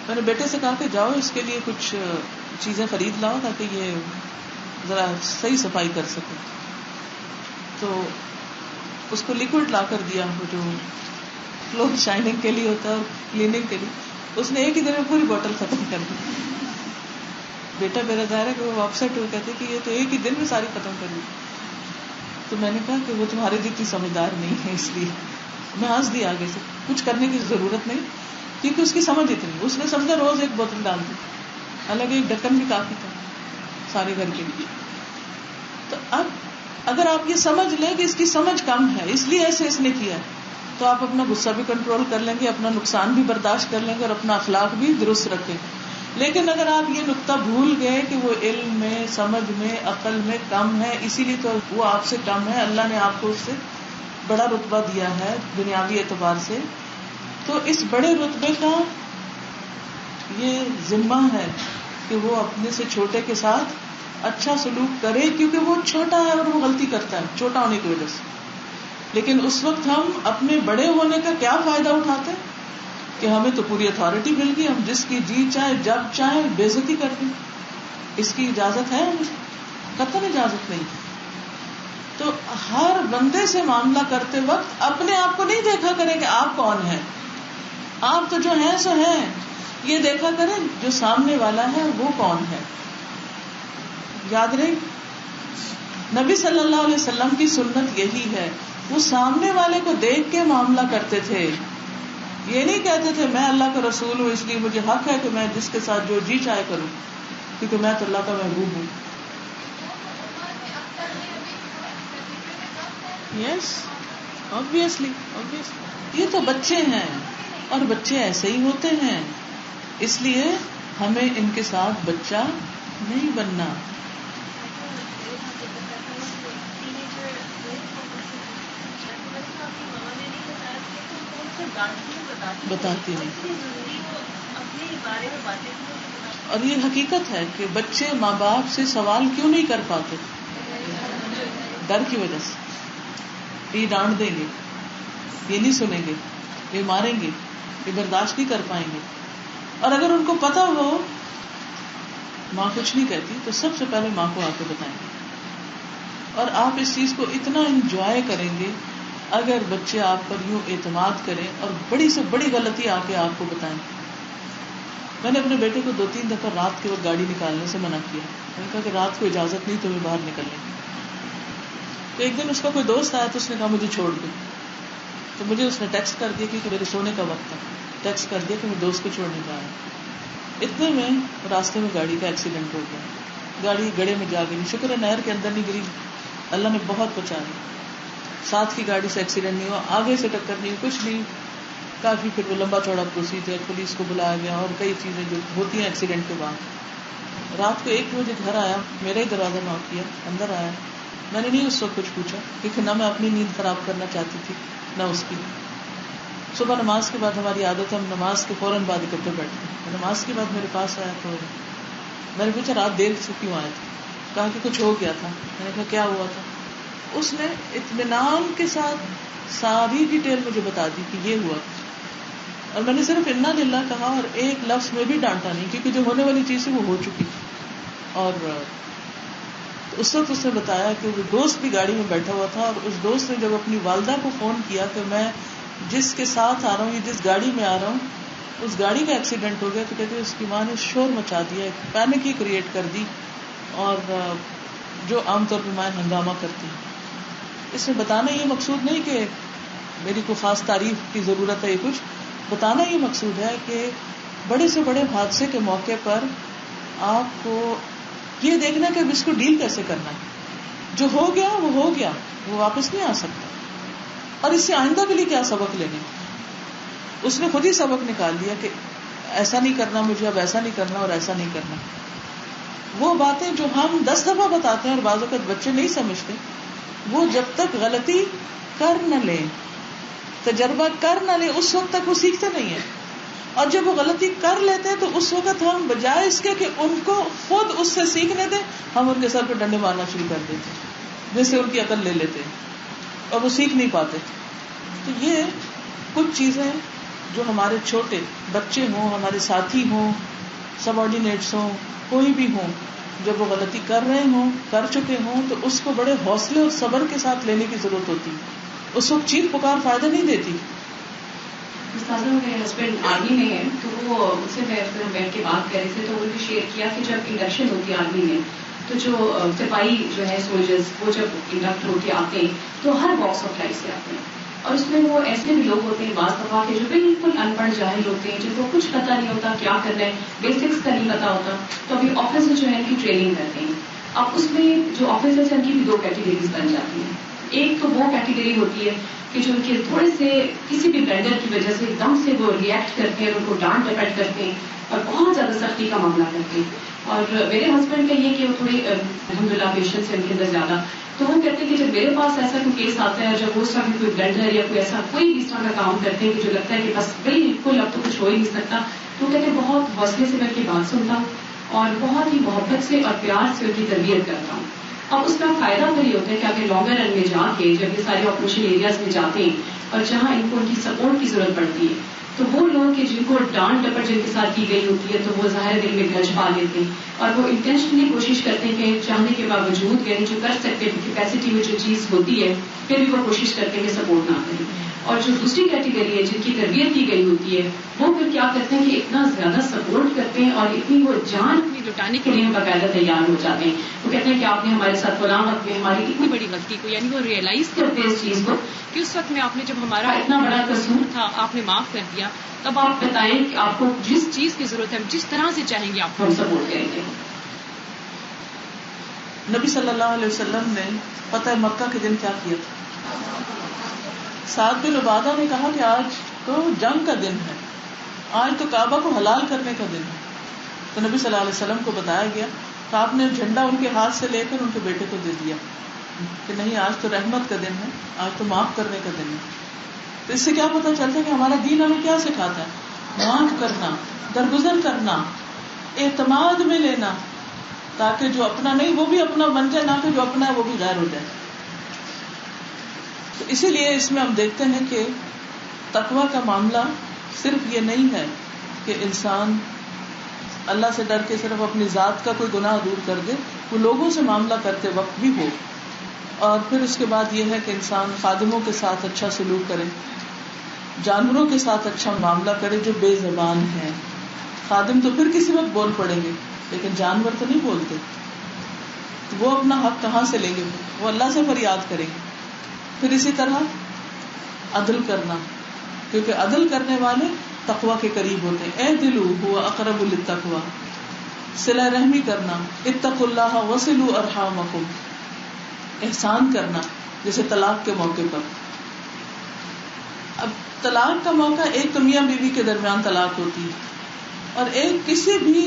میں نے بیٹے سے کہا کہ جاؤ اس کے لیے کچھ چیزیں خرید لاؤ تاکہ یہ ذرا صحیح صفائی کر سکے. تو اس کو لیکوڈ لا کر دیا، وہ جو فلور شائننگ کے لیے ہوتا ہے اور کلیننگ کے لیے. اس نے ایک ہی دن میں پوری بوٹل ختم کر دی. بیٹا میرا ظاہر ہے کہ وہ اپسیٹ ہو کہتے کہ یہ تو ایک ہی دن میں ساری ختم کر دی. تو میں نے کہا کہ وہ تمہارے جتنی سمجھدار نہیں ہے، اس لیے میں ہنس دی. آگے سے کچھ کرنے کی ضرورت نہیں، کیونکہ اس کی سمجھ اتنی. اس نے سمجھا روز ایک بوتل ڈال دی، حالانکہ ایک ڈھکن بھی کافی تھا سارے گھر کے لیے. تو اب اگر آپ یہ سمجھ لیں کہ اس کی سمجھ کم ہے اس لیے ایسے اس نے کیا، تو آپ اپنا غصہ بھی کنٹرول کر لیں گے، اپنا نقصان بھی برداشت کر لیں گے، اور اپنا اخلاق بھی درست رکھیں گے. لیکن اگر آپ یہ نقطہ بھول گئے کہ وہ علم میں، سمجھ میں، عقل میں کم ہے، اسی لیے تو وہ آپ سے کم ہے، اللہ نے آپ کو اس سے بڑا رتبہ دیا ہے دنیاوی اعتبار سے، تو اس بڑے رتبے کا یہ ذمہ ہے کہ وہ اپنے سے چھوٹے کے ساتھ اچھا سلوک کرے، کیونکہ وہ چھوٹا ہے اور وہ غلطی کرتا ہے چھوٹا ہونے کی وجہ سے. لیکن اس وقت ہم اپنے بڑے ہونے کا کیا فائدہ اٹھاتے ہیں کہ ہمیں تو پوری اتھارٹی مل گئی، ہم جس کی جی چاہے جب چاہے بے عزتی کر دیں. اس کی اجازت ہے ہمیں؟ قطعاً اجازت نہیں. تو ہر بندے سے معاملہ کرتے وقت اپنے آپ کو نہیں دیکھا کریں کہ آپ کون ہیں. آپ تو جو ہیں سو ہیں، یہ دیکھا کریں جو سامنے والا ہے وہ کون ہے. یاد رہے، نبی صلی اللہ علیہ وسلم کی سنت یہی ہے، وہ سامنے والے کو دیکھ کے معاملہ کرتے تھے. یہ نہیں کہتے تھے میں اللہ کا رسول ہوں اس لیے مجھے حق ہے کہ میں جس کے ساتھ جو جی چاہے کروں، کیونکہ میں تو اللہ کا محبوب ہوں. یس، obviously یہ تو بچے ہیں اور بچے ایسے ہی ہوتے ہیں، اس لیے ہمیں ان کے ساتھ بچہ نہیں بننا. بتاتی نہیں. اور یہ حقیقت ہے کہ بچے ماں باپ سے سوال کیوں نہیں کر پاتے؟ ڈر کی وجہ سے. یہ ڈانٹ دیں گے، یہ نہیں سنیں گے، یہ ماریں گے، یہ برداشت نہیں کر پائیں گے. اور اگر ان کو پتا ہو ماں کچھ نہیں کہتی تو سب سے پہلے ماں کو آ کے بتائیں گے. اور آپ اس چیز کو اتنا انجوائے کریں گے اگر بچے آپ پر یوں اعتماد کریں اور بڑی سے بڑی غلطی آ کے آپ کو بتائیں. میں نے اپنے بیٹے کو 2-3 دفعہ رات کے وقت گاڑی نکالنے سے منع کیا. میں نے کہا کہ رات کو اجازت نہیں تمہیں باہر نکلنے کی. تو ایک دن اس کا کوئی دوست آیا تو اس نے کہا مجھے چھوڑ دو. تو مجھے اس نے ٹیکسٹ کر دیا کہ میرے سونے کا وقت تھا، ٹیکسٹ کر دیا کہ میں دوست کو چھوڑنے جا رہا ہوں. اتنے میں راستے میں گاڑی کا ایکسیڈنٹ ہو گیا، گاڑی گڑھے میں جا گئی. شکر ہے نہر کے اندر نہیں گری، اللہ نے بہت بچا لیا. ساتھ کی گاڑی سے ایکسیڈنٹ نہیں ہوا، آگے سے ٹکر نہیں، کچھ نہیں. کافی پھر وہ لمبا چوڑا پروسیجر، پولیس کو بلایا گیا اور کئی چیزیں جو ہوتی ہیں ایکسیڈنٹ کے بعد. رات کو 1 بجے گھر آیا، میرا ہی دروازہ نوک کیا، اندر آیا. میں نے نہیں اس وقت کچھ پوچھا کیونکہ نہ میں اپنی نیند خراب کرنا چاہتی تھی نہ اس کی. صبح نماز کے بعد ہماری عادت ہے ہم نماز کے فوراً بعد اکٹھے بیٹھتے ہیں. نماز کے بعد میرے پاس آیا تو میں نے پوچھا رات دیر سے کیوں آیا تھا؟ کہا کہ کچھ ہو گیا تھا. میں نے کہا کیا ہوا تھا؟ اس نے اطمینان کے ساتھ ساری ڈیٹیل مجھے بتا دی کہ یہ ہوا. اور میں نے صرف انا للہ کہا اور ایک لفظ میں بھی ڈانٹا نہیں، کیونکہ جو ہونے والی چیز ہے وہ ہو چکی تھی. اور اس وقت اس نے بتایا کہ وہ دوست بھی گاڑی میں بیٹھا ہوا تھا، اور اس دوست نے جب اپنی والدہ کو فون کیا کہ میں جس کے ساتھ آ رہا ہوں یا جس گاڑی میں آ رہا ہوں اس گاڑی کا ایکسیڈنٹ ہو گیا، تو کہتے ہیں اس کی ماں نے شور مچا دیا، ایک پینک ہی کریٹ کر دی، اور جو عام طور پہ مائیں ہنگامہ کرتی ہیں. اس میں بتانا یہ مقصود نہیں کہ میری کوئی خاص تعریف کی ضرورت ہے، یہ کچھ بتانا یہ مقصود ہے کہ بڑے سے بڑے حادثے کے موقع پر آپ کو یہ دیکھنا کہ اب اس کو ڈیل کیسے کرنا ہے. جو ہو گیا وہ ہو گیا، وہ واپس نہیں آ سکتا. اور اس سے آئندہ کے لیے کیا سبق لینے. اس نے خود ہی سبق نکال لیا کہ ایسا نہیں کرنا مجھے، اب ایسا نہیں کرنا اور ایسا نہیں کرنا. وہ باتیں جو ہم 10 دفعہ بتاتے ہیں اور بعض اوقات بچے نہیں سمجھتے، وہ جب تک غلطی کر نہ لیں، تجربہ کر نہ لیں، اس وقت تک وہ سیکھتے نہیں ہیں. اور جب وہ غلطی کر لیتے ہیں تو اس وقت ہم بجائے اس کے کہ ان کو خود اس سے سیکھنے دیں، ہم ان کے سر پہ ڈنڈے مارنا شروع کر دیتے ہیں، جس سے ان کی عقل لے لیتے ہیں اور وہ سیکھ نہیں پاتے. تو یہ کچھ چیزیں جو ہمارے چھوٹے بچے ہوں، ہمارے ساتھی ہوں، سب آرڈینیٹس ہوں، کوئی بھی ہوں، جب وہ غلطی کر رہے ہوں، کر چکے ہوں، تو اس کو بڑے حوصلے اور صبر کے ساتھ لینے کی ضرورت ہوتی ہے. اس وقت چیخ پکار فائدہ نہیں دیتی. میرے ہسبینڈ آرمی میں ہے، تو وہ اس سے بیٹھ کے بات کر رہے تھے، تو انہوں نے شیئر کیا کہ جب انڈکشن ہوتی ہے آرمی میں، تو جو سپاہی جو ہے سولجرز، وہ جب انڈکٹ ہو کے آتے ہیں تو ہر باکس آف لائف سے آتے ہیں، اور اس میں وہ ایسے بھی لوگ ہوتے ہیں بعض دفعہ کے جو بالکل ان پڑھ جاہل ہوتے ہیں، جن کو کچھ پتا نہیں ہوتا کیا کرنا ہے، بیسکس کا نہیں پتا ہوتا. تو ابھی آفیسر جو ہے ان کی ٹریننگ کرتے ہیں. اب اس میں جو آفیسرس ہیں ان کی بھی 2 کیٹیگریز بن جاتی ہیں. ایک تو وہ کیٹیگری ہوتی ہے کہ جو ان کے تھوڑے سے کسی بھی بلنڈر کی وجہ سے ایک دم سے وہ ریئیکٹ کرتے ہیں، ان کو ڈانٹ ڈپٹ کرتے ہیں اور بہت زیادہ سختی کا معاملہ کرتے ہیں. اور میرے ہسبینڈ کا یہ کہ وہ تھوڑی الحمدللہ پیشنس ہے ان کے اندر زیادہ، تو وہ کہتے ہیں کہ جب میرے پاس ایسا کوئی کیس آتا ہے، جب وہ اس طرح کوئی بلنڈر یا کوئی ایسا کوئی بھی اس طرح کا کام کرتے ہیں کہ جو لگتا ہے کہ بس بالکل اب تو کچھ ہو ہی نہیں سکتا، تو کہتے ہیں بہت حوصلے سے میں ان کی بات سنتا ہوں اور بہت ہی محبت سے اور پیار سے ان کی تربیت کرتا ہوں. اب اس کا فائدہ پھر یہ ہوتا ہے کہ آگے لانگر رن میں جا کے جب یہ سارے آپریشن ایریاز میں جاتے ہیں اور جہاں ان کو ان کی سپورٹ کی ضرورت پڑتی ہے، تو وہ لوگ کہ جن کو ڈانٹ ڈپٹ جن کے ساتھ کی گئی ہوتی ہے، تو وہ ظاہر دل میں گرج پا لیتے ہیں اور وہ انٹینشنلی کوشش کرتے ہیں کہ چاہنے کے باوجود یعنی جو کر سکتے ہیں کیپیسٹی میں جو چیز ہوتی ہے پھر بھی وہ کوشش کرتے ہیں کہ سپورٹ نہ کریں. اور جو دوسری کیٹیگری ہے جن کی تربیت کی گئی ہوتی ہے، وہ پھر کیا کرتے ہیں کہ اتنا زیادہ سپورٹ کرتے ہیں اور اتنی وہ جان اپنی لٹانے کے لیے باقاعدہ تیار ہو جاتے ہیں. وہ کہتے ہیں کہ آپ نے ہمارے ساتھ فلاں وقت میں ہماری اتنی بڑی غلطی کو، یعنی وہ ریئلائز کرتے ہیں اس چیز کو کہ اس وقت میں آپ نے جب ہمارا اتنا بڑا قصور تھا آپ نے معاف کر دیا، تب آپ بتائیں کہ آپ کو جس چیز کی ضرورت ہے جس طرح سے چاہیں گے آپ کو ہم سپورٹ کریں گے. نبی صلی اللہ علیہ وسلم نے فتح مکہ کے دن کیا کیا تھا؟ سعد بن عبادہ نے کہا کہ آج تو جنگ کا دن ہے، آج تو کعبہ کو حلال کرنے کا دن ہے. تو نبی صلی اللہ علیہ وسلم کو بتایا گیا کہ آپ نے جھنڈا ان کے ہاتھ سے لے کر ان کے بیٹے کو دے دیا کہ نہیں، آج تو رحمت کا دن ہے، آج تو معاف کرنے کا دن ہے. تو اس سے کیا پتہ چلتا ہے کہ ہمارا دین ہمیں کیا سکھاتا ہے؟ معاف کرنا، درگزر کرنا، اعتماد میں لینا، تاکہ جو اپنا نہیں وہ بھی اپنا بن جائے، نہ کہ جو اپنا ہے وہ بھی غیر ہو جائے. تو اسی لیے اس میں ہم دیکھتے ہیں کہ تقویٰ کا معاملہ صرف یہ نہیں ہے کہ انسان اللہ سے ڈر کے صرف اپنی ذات کا کوئی گناہ دور کر دے، وہ لوگوں سے معاملہ کرتے وقت بھی ہو. اور پھر اس کے بعد یہ ہے کہ انسان خادموں کے ساتھ اچھا سلوک کرے، جانوروں کے ساتھ اچھا معاملہ کرے جو بے زبان ہیں. خادم تو پھر کسی وقت بول پڑیں گے، لیکن جانور تو نہیں بولتے، وہ اپنا حق کہاں سے لیں گے؟ وہ اللہ سے فریاد کریں گے. پھر اسی طرح عدل کرنا، کیونکہ عدل کرنے والے تقویٰ کے قریب ہوتے ہیں. اعدلوا هو اقرب للتقویٰ. صلہ رحمی کرنا، اتقوا اللہ وصلوا ارحامکم. احسان کرنا، جیسے طلاق کے موقع پر. اب طلاق کا موقع ایک تو میاں بیوی کے درمیان طلاق ہوتی ہے، اور ایک کسی بھی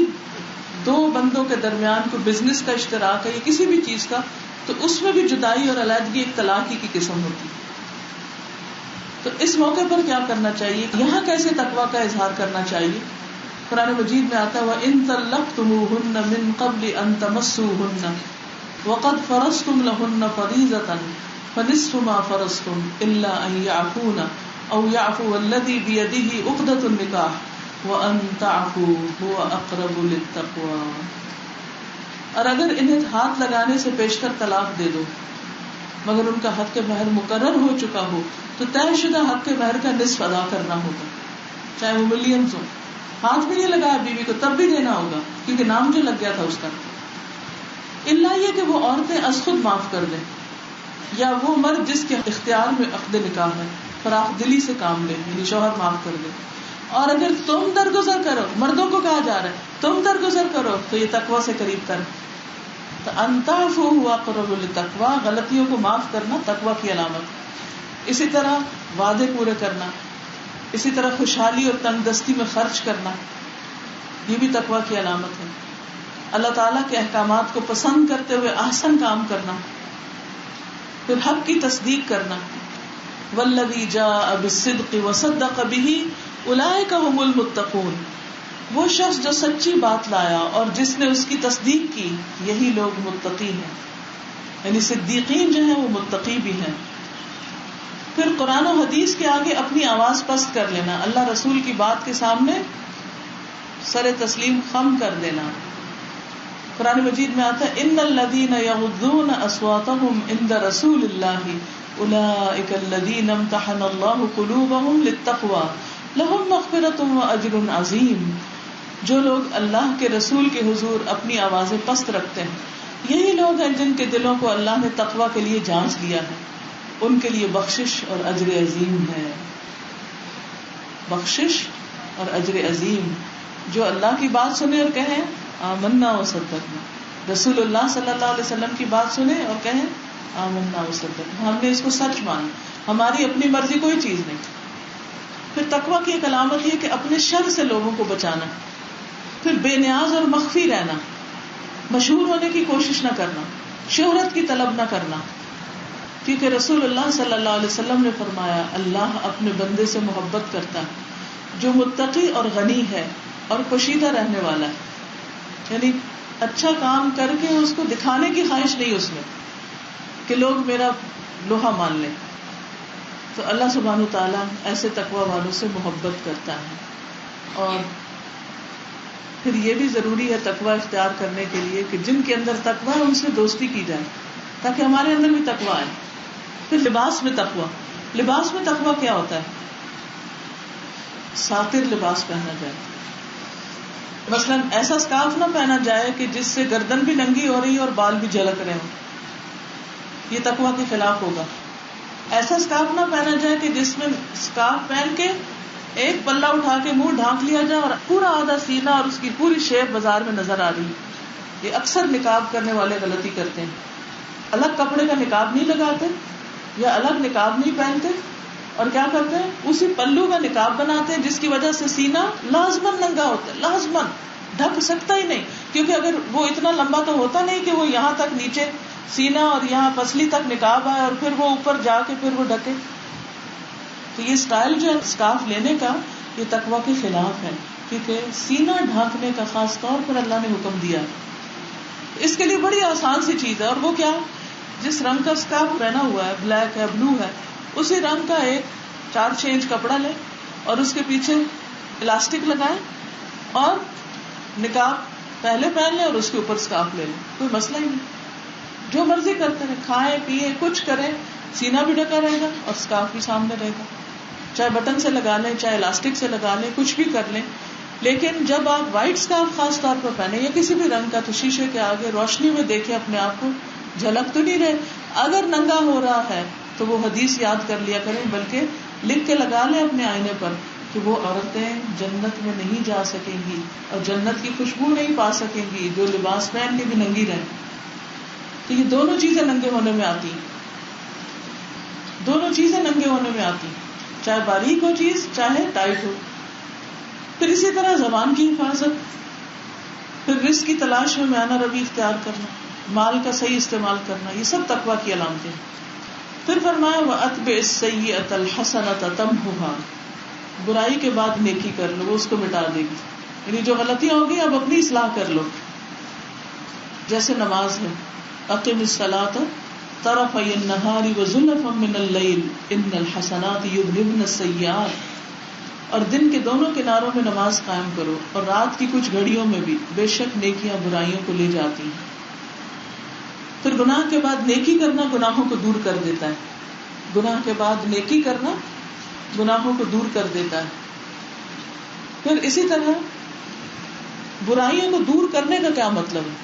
2 بندوں کے درمیان کوئی بزنس کا اشتراک ہے یا کسی بھی چیز کا، تو اس میں بھی جدائی اور علیحدگی ایک طلاق ہی کی قسم ہوتی ہے. تو اس موقع پر کیا کرنا چاہیے؟ یہاں کیسے تقویٰ کا اظہار کرنا چاہیے؟ قرآن مجید میں آتا ہے وَإِن طَلَّقْتُمُوهُنَّ مِن قَبْلِ أَن تَمَسُّوهُنَّ وَقَدْ فَرَضْتُمْ لَهُنَّ فَرِيضَةً فَنِصْفُ مَا فَرَضْتُمْ إِلَّا أَن يَعْفُونَ او یعفو الذی بیدہ عقدۃ النکاح وان تعفوا هو اقرب للتقوی. اور اگر انہیں ہاتھ لگانے سے پیشتر طلاق دے دو مگر ان کا حق مہر مقرر ہو چکا ہو تو طے شدہ حق مہر کا نصف ادا کرنا ہوگا، چاہے وہ ملینز ہو. ہاتھ بھی نہیں لگایا بیوی کو تب بھی دینا ہوگا کیونکہ نام جو لگ گیا تھا اس کا. الا یہ کہ وہ عورتیں از خود معاف کر دیں یا وہ مرد جس کے اختیار میں عقد نکاح ہے فراخ دلی سے کام لے، یعنی شوہر معاف کر دے. اور اگر تم درگزر کرو، مردوں کو کہا جا رہا ہے تم درگزر کرو تو یہ تقوی سے قریب تر. تو انتعفوا هو اقرب للتقوی، غلطیوں کو معاف کرنا تقوی کی علامت. اسی طرح وعدے پورے کرنا، اسی طرح خوشحالی اور تنگ دستی میں خرچ کرنا، یہ بھی تقوی کی علامت ہے. اللہ تعالیٰ کے احکامات کو پسند کرتے ہوئے احسن کام کرنا، پھر حق کی تصدیق کرنا. والذی جاء بالصدق وصدق به اولئک هم المتقون، وہ شخص جو سچی بات لایا اور جس نے اس کی تصدیق کی یہی لوگ متقی ہیں. یعنی صدیقین جو ہیں وہ متقی بھی ہیں. پھر قرآن و حدیث کے آگے اپنی آواز پست کر لینا، اللہ رسول کی بات کے سامنے سر تسلیم خم کر دینا. قرآن مجید میں آتا ہے ان الذین یغضون اصواتهم عند رسول اللہ اولئک الذین امتحن اللہ قلوبهم للتقوی لہم مغفرۃ واجر عظیم. جو لوگ اللہ کے رسول کے حضور اپنی آوازیں پست رکھتے ہیں یہی لوگ ہیں جن کے دلوں کو اللہ نے تقوی کے لیے جانچ لیا ہے، ان کے لیے بخشش اور اجر عظیم ہے. بخشش اور اجر عظیم. جو اللہ کی بات سنے اور کہیں آمنا وصدقنا، رسول اللہ صلی اللہ علیہ وسلم کی بات سنے اور کہیں آمنا وصدقنا، ہم نے اس کو سچ مانا، ہماری اپنی مرضی کوئی چیز نہیں. پھر تقوی کی ایک علامت یہ کہ اپنے شر سے لوگوں کو بچانا. پھر بے نیاز اور مخفی رہنا، مشہور ہونے کی کوشش نہ کرنا، شہرت کی طلب نہ کرنا. کیونکہ رسول اللہ صلی اللہ علیہ وسلم نے فرمایا اللہ اپنے بندے سے محبت کرتا ہے جو متقی اور غنی ہے اور پوشیدہ رہنے والا ہے. یعنی اچھا کام کر کے اس کو دکھانے کی خواہش نہیں اس میں کہ لوگ میرا لوہا مان لیں. تو اللہ سبحانہ تعالیٰ ایسے تقوی والوں سے محبت کرتا ہے. اور پھر یہ بھی ضروری ہے تقوی اختیار کرنے کے لیے کہ جن کے اندر تقوی ہے ان سے دوستی کی جائے تاکہ ہمارے اندر بھی تقوی آئے. پھر لباس میں تقوی. لباس میں تقوی کیا ہوتا ہے؟ ساتر لباس پہنا جائے. مثلاً ایسا سکارف نہ پہنا جائے کہ جس سے گردن بھی ننگی ہو رہی اور بال بھی جھلک رہے ہوں، یہ تقوی کے خلاف ہوگا. ایسا سکارف نہ پہنا جائے کہ جس میں سکارف پہن کے ایک پلہ اٹھا کے منہ ڈھانک لیا جائے اور پورا آدھا سینہ اور اس کی پوری شیپ بازار میں نظر آ رہی. یہ اکثر نقاب کرنے والے غلطی کرتے ہیں. الگ کپڑے کا نقاب نہیں لگاتے یا الگ نقاب نہیں پہنتے اور کیا کرتے ہیں اسی پلو کا نقاب بناتے ہیں جس کی وجہ سے سینہ لازمن ننگا ہوتا ہے، لازمن ڈھک سکتا ہی نہیں. کیونکہ اگر وہ اتنا لمبا تو ہوتا نہیں کہ وہ یہاں تک نیچے سینہ اور یہاں پسلی تک نقاب آئے اور پھر وہ اوپر جا کے پھر وہ ڈھکے. تو یہ سٹائل جو ہے سکارف لینے کا یہ تقوی کے خلاف ہے کیونکہ سینہ ڈھانکنے کا خاص طور پر اللہ نے حکم دیا. اس کے لیے بڑی آسان سی چیز ہے اور وہ کیا، جس رنگ کا سکارف پہنا ہوا ہے، بلیک ہے بلو ہے، اسی رنگ کا ایک 4-6 انچ کپڑا لیں اور اس کے پیچھے الاسٹک لگائیں اور نقاب پہلے پہن لیں اور اس کے اوپر سکارف لے لیں. کوئی مسئلہ ہی نہیں. جو مرضی کرتے رہے، کھائیں پیئیں کچھ کریں، سینہ بھی ڈھکا رہے گا اور سکارف بھی سامنے رہے گا. چاہے بٹن سے لگا لیں چاہے الاسٹک سے لگا لیں، کچھ بھی کر لیں. لیکن جب آپ وائٹ سکارف خاص طور پر پہنے یا کسی بھی رنگ کا تو شیشے کے آگے روشنی میں دیکھیں اپنے آپ کو، جھلک تو نہیں رہے. اگر ننگا ہو رہا ہے تو وہ حدیث یاد کر لیا کریں، بلکہ لکھ کے لگا لیں اپنے آئینے پر کہ وہ عورتیں جنت میں نہیں جا سکیں گی اور جنت کی خوشبو نہیں پا سکیں گی جو لباس پہن کے بھی ننگی رہیں. تو یہ دونوں چیزیں ننگے ہونے میں آتی ہیں، دونوں چیزیں ننگے ہونے میں آتی ہیں، چاہے باریک ہو چیز چاہے ٹائٹ ہو. پھر اسی طرح زبان کی حفاظت، پھر رزق کی تلاش میں میانہ روی اختیار کرنا، مال کا صحیح استعمال کرنا، یہ سب تقویٰ کی علامتیں ہیں. پھر فرمایا وَأَتْبِعِ السَّيِّئَةَ الْحَسَنَةَ تَمْحُهَا، برائی کے بعد نیکی کر لو، وہ اس کو مٹا دے گی. یعنی جو غلطیاں ہوگی اب اپنی اصلاح کر لو. جیسے نماز ہے، اقم الصلاۃ طرفي النهار وزلفا من الليل ان الحسنات يذهبن السيئات، اور دن کے دونوں کناروں میں نماز قائم کرو اور رات کی کچھ گھڑیوں میں بھی، بے شک نیکیاں برائیوں کو لے جاتی ہیں۔ پھر گناہ کے بعد نیکی کرنا گناہوں کو دور کر دیتا ہے، گناہ کے بعد نیکی کرنا گناہوں کو دور کر دیتا ہے۔ پھر اسی طرح برائیوں کو دور کرنے کا کیا مطلب ہے؟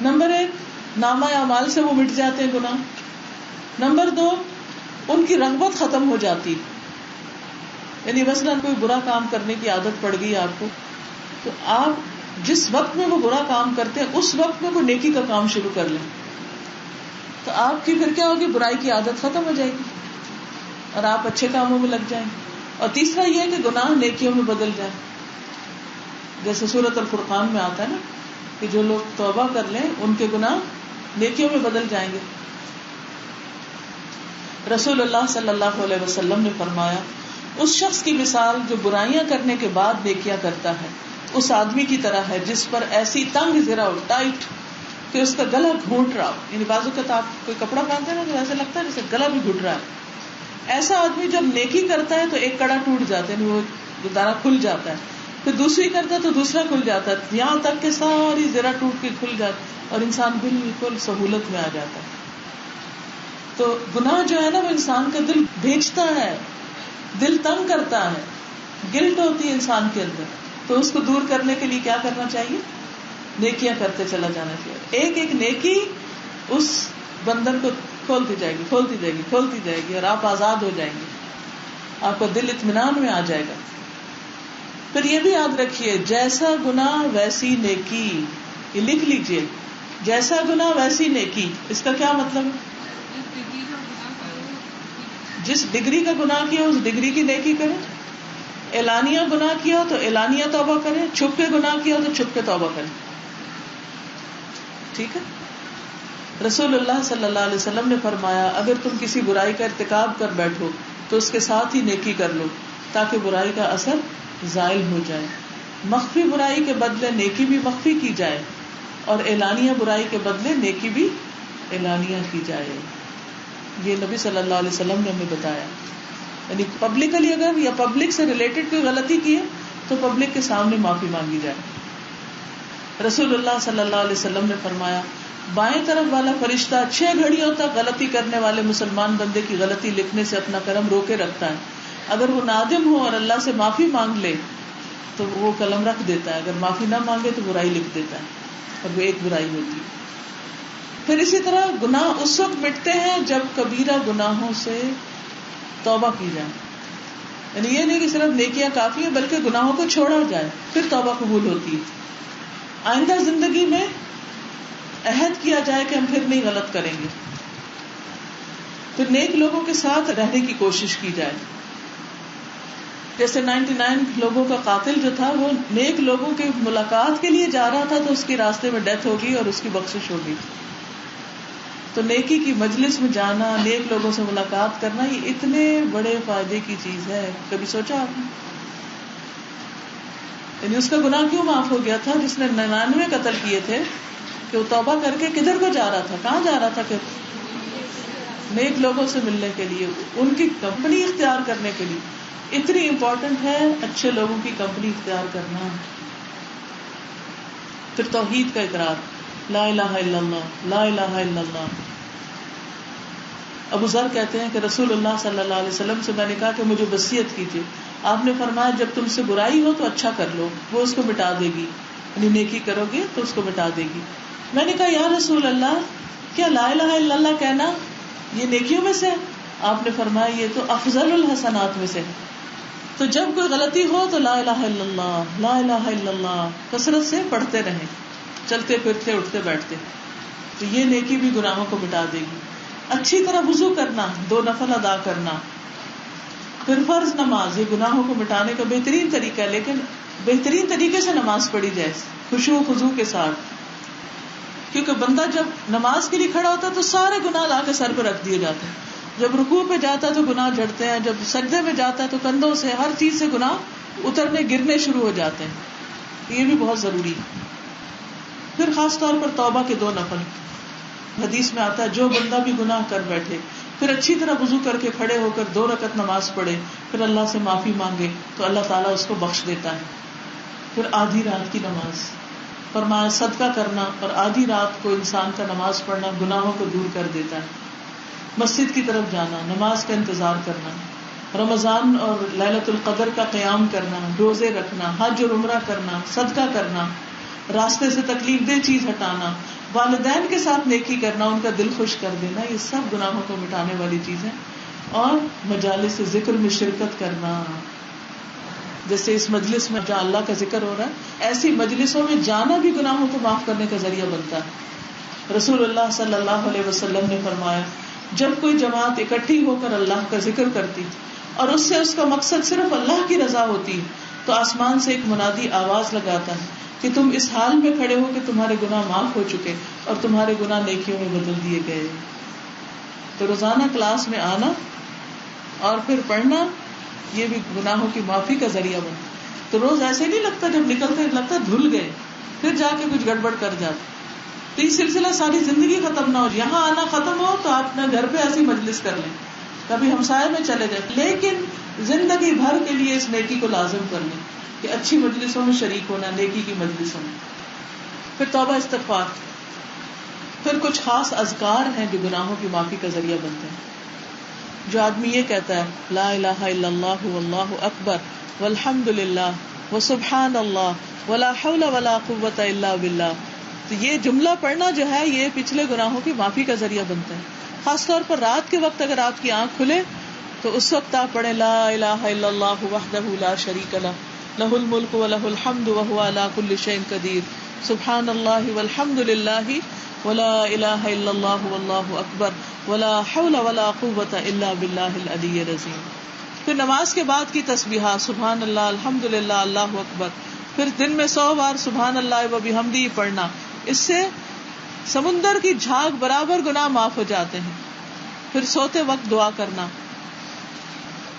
نمبر 1، نامہ اعمال سے وہ مٹ جاتے ہیں گناہ۔ نمبر 2، ان کی رغبت ختم ہو جاتی، یعنی مثلاً کوئی برا کام کرنے کی عادت پڑ گئی آپ کو، تو آپ جس وقت میں وہ برا کام کرتے ہیں اس وقت میں وہ نیکی کا کام شروع کر لیں، تو آپ کی پھر کیا ہوگی، برائی کی عادت ختم ہو جائے گی اور آپ اچھے کاموں میں لگ جائیں گے۔ اور تیسرا یہ ہے کہ گناہ نیکیوں میں بدل جائے، جیسے سورۃ الفرقان میں آتا ہے نا کہ جو لوگ توبہ کر لیں ان کے گناہ نیکیوں میں بدل جائیں گے۔ رسول اللہ صلی اللہ علیہ وسلم نے فرمایا، اس شخص کی مثال جو برائیاں کرنے کے بعد نیکیاں کرتا ہے اس آدمی کی طرح ہے جس پر ایسی تنگ زرہ ہو، ٹائٹ، کہ اس کا گلا گھونٹ رہا ہو، یعنی بازو کا آپ کوئی کپڑا پہنتے ہیں نا تو ایسا لگتا ہے جیسے گلا بھی گھٹ رہا ہے۔ ایسا آدمی جب نیکی کرتا ہے تو ایک کڑا ٹوٹ جاتا ہے، یعنی وہ دارا کھل جاتا ہے، پھر دوسری کرتا ہے تو دوسرا کھل جاتا ہے، یہاں تک کہ ساری زرہ ٹوٹ کے کھل جاتی اور انسان بالکل سہولت میں آ جاتا ہے۔ تو گناہ جو ہے نا وہ انسان کا دل بھیجتا ہے، دل تنگ کرتا ہے، گلٹ ہوتی ہے انسان کے اندر، تو اس کو دور کرنے کے لیے کیا کرنا چاہیے؟ نیکیاں کرتے چلا جانا چاہیے۔ ایک ایک نیکی اس بندر کو کھولتی جائے گی، کھولتی جائے گی، کھولتی جائے گی، اور آپ آزاد ہو جائیں گے، آپ کا دل اطمینان میں آ جائے گا۔ پھر یہ بھی یاد رکھیے، جیسا گناہ ویسی نیکی، یہ لکھ لیجئے، جیسا گناہ ویسی نیکی۔ اس کا کیا مطلب ہے؟ جس ڈگری کا گناہ کیا اس ڈگری کی نیکی کرے، اعلانیہ گناہ کیا تو اعلانیہ توبہ کرے، چھپ کے گناہ کیا تو چھپ کے توبہ کرے، ٹھیک ہے؟ رسول اللہ صلی اللہ علیہ وسلم نے فرمایا، اگر تم کسی برائی کا ارتکاب کر بیٹھو تو اس کے ساتھ ہی نیکی کر لو تاکہ برائی کا اثر زائل ہو جائے۔ مخفی برائی کے بدلے نیکی بھی مخفی کی جائے اور اعلانیہ برائی کے بدلے نیکی بھی اعلانیہ کی جائے۔ یہ نبی صلی اللہ علیہ وسلم نے ہمیں بتایا، یعنی پبلکلی اگر یا پبلک سے ریلیٹڈ کوئی غلطی کی ہے تو پبلک کے سامنے معافی مانگی جائے۔ رسول اللہ صلی اللہ علیہ وسلم نے فرمایا، بائیں طرف والا فرشتہ 6 گھڑیوں تک غلطی کرنے والے مسلمان بندے کی غلطی لکھنے سے اپنا قلم روکے رکھتا ہے۔ اگر وہ نادم ہو اور اللہ سے معافی مانگ لے تو وہ قلم رکھ دیتا ہے، اگر معافی نہ مانگے تو برائی لکھ دیتا ہے، اور وہ ایک برائی ہوتی ہے۔ پھر اسی طرح گناہ اس وقت مٹتے ہیں جب کبیرہ گناہوں سے توبہ کی جائے، یعنی یہ نہیں کہ صرف نیکیاں کافی ہیں بلکہ گناہوں کو چھوڑا جائے، پھر توبہ قبول ہوتی ہے۔ آئندہ زندگی میں عہد کیا جائے کہ ہم پھر نہیں غلط کریں گے، پھر نیک لوگوں کے ساتھ رہنے کی کوشش کی جائے۔ جیسے 99 لوگوں کا قاتل جو تھا وہ نیک لوگوں کی ملاقات کے لیے جا رہا تھا تو اس کی راستے میں ڈیتھ ہو گئی اور اس کی بخشش ہو گئی۔ تو نیکی کی مجلس میں جانا، نیک لوگوں سے ملاقات کرنا، یہ اتنے بڑے فائدے کی چیز ہے، کبھی سوچا آپ نے؟ یعنی اس کا گناہ کیوں معاف ہو گیا تھا جس نے 99 قتل کیے تھے، کہ وہ توبہ کر کے کدھر کو جا رہا تھا، کہاں جا رہا تھا؟ کہ نیک لوگوں سے ملنے کے لیے، ان کی کمپنی اختیار کرنے کے لیے۔ اتنی امپورٹنٹ ہے اچھے لوگوں کی کمپنی اختیار کرنا۔ پھر توحید کا اقرار، لا الہ الا اللہ، لا الہ الا اللہ۔ ابو ذر کہتے ہیں کہ رسول اللہ صلی اللہ علیہ وسلم سے میں نے کہا کہ مجھے وصیت کیجیے۔ آپ نے فرمایا جب تم سے برائی ہو تو اچھا کر لو، وہ اس کو مٹا دے گی، یعنی نیکی کرو گے تو اس کو مٹا دے گی۔ میں نے کہا یا رسول اللہ، کیا لا الہ الا اللہ کہنا یہ نیکیوں میں سے؟ آپ نے فرمایا یہ تو افضل الحسنات میں سے ہے۔ تو جب کوئی غلطی ہو تو لا الہ الا اللہ، لا الہ الا اللہ کثرت سے پڑھتے رہیں، چلتے پھرتے اٹھتے بیٹھتے، تو یہ نیکی بھی گناہوں کو مٹا دے گی۔ اچھی طرح وضو کرنا، 2 نفل ادا کرنا، پھر فرض نماز، یہ گناہوں کو مٹانے کا بہترین طریقہ ہے، لیکن بہترین طریقے سے نماز پڑھی جائے خشوع و خضوع کے ساتھ، کیونکہ بندہ جب نماز کے لیے کھڑا ہوتا ہے تو سارے گناہ لا کے سر پہ رکھ دیے جاتے ہیں، جب رکوع پہ جاتا ہے تو گناہ جھڑتے ہیں، جب سجدے میں جاتا ہے تو کندھوں سے ہر چیز سے گناہ اترنے گرنے شروع ہو جاتے ہیں، یہ بھی بہت ضروری ہے۔ پھر خاص طور پر توبہ کے 2 نفل، حدیث میں آتا ہے جو بندہ بھی گناہ کر بیٹھے پھر اچھی طرح وضو کر کے کھڑے ہو کر 2 رکعت نماز پڑھے پھر اللہ سے معافی مانگے تو اللہ تعالیٰ اس کو بخش دیتا ہے. پھر آدھی رات کی نماز فرمایا صدقہ کرنا اور آدھی رات کو انسان کا نماز پڑھنا گناہوں کو دور کر دیتا ہے. مسجد کی طرف جانا, نماز کا انتظار کرنا, رمضان اور لیلۃ القدر کا قیام کرنا, روزے رکھنا, حج اور عمرہ کرنا, صدقہ کرنا, راستے سے تکلیف دہ چیز ہٹانا, والدین کے ساتھ نیکی کرنا, ان کا دل خوش کر دینا, یہ سب گناہوں کو مٹانے والی چیزیں. اور مجالس ذکر میں شرکت کرنا, جیسے اس مجلس میں جہاں اللہ کا ذکر ہو رہا ہے ایسی مجلسوں میں جانا بھی گناہوں کو معاف کرنے کا ذریعہ بنتا ہے. رسول اللہ صلی اللہ علیہ وسلم نے فرمایا جب کوئی جماعت اکٹھی ہو کر اللہ کا ذکر کرتی اور اس سے اس کا مقصد صرف اللہ کی رضا ہوتی تو آسمان سے ایک منادی آواز لگاتا ہے کہ تم اس حال میں کھڑے ہو کہ تمہارے گناہ معاف ہو چکے اور تمہارے گناہ نیکیوں میں بدل دیے گئے. تو روزانہ کلاس میں آنا اور پھر پڑھنا یہ بھی گناہوں کی معافی کا ذریعہ بنا. تو روز ایسے نہیں لگتا, جب نکلتے لگتا دھل گئے, پھر جا کے کچھ گڑبڑ کر جاتے. تو یہ سلسلہ ساری زندگی ختم نہ ہو, یہاں آنا ختم ہو تو آپ اپنے گھر پہ ایسی مجلس کر لیں, کبھی ہمسائے میں چلے جائیں, لیکن زندگی بھر کے لیے اس نیکی کو لازم کر لیں کہ اچھی مجلسوں میں شریک ہونا, نیکی کی مجلسوں میں. پھر توبہ استغفار, پھر کچھ خاص اذکار ہیں جو گناہوں کی معافی کا ذریعہ بنتے ہیں. جو آدمی یہ کہتا ہے لا الہ الا اللہ واللہ اکبر والحمد للہ وسبحان اللہ ولا حول ولا قوۃ الا باللہ, تو یہ جملہ پڑھنا جو ہے یہ پچھلے گناہوں کی معافی کا ذریعہ بنتا ہے. خاص طور پر رات کے وقت اگر آپ کی آنکھ کھلے تو اس وقت آپ پڑھیں لا الہ الا اللہ وحدہ لا شریک لہ لہ الملک ولہ الحمد وہو علی کل شیء قدیر سبحان اللہ والحمد للہ ولا الہ الا اللہ واللہ اکبر ولا حول ولا قوۃ الا باللہ العلی العظیم. پھر نماز کے بعد کی تسبیحات سبحان اللہ الحمد للہ اللہ اکبر, پھر دن میں 100 بار سبحان اللہ وبحمدہ پڑھنا, اس سے سمندر کی جھاگ برابر گناہ معاف ہو جاتے ہیں. پھر سوتے وقت دعا کرنا,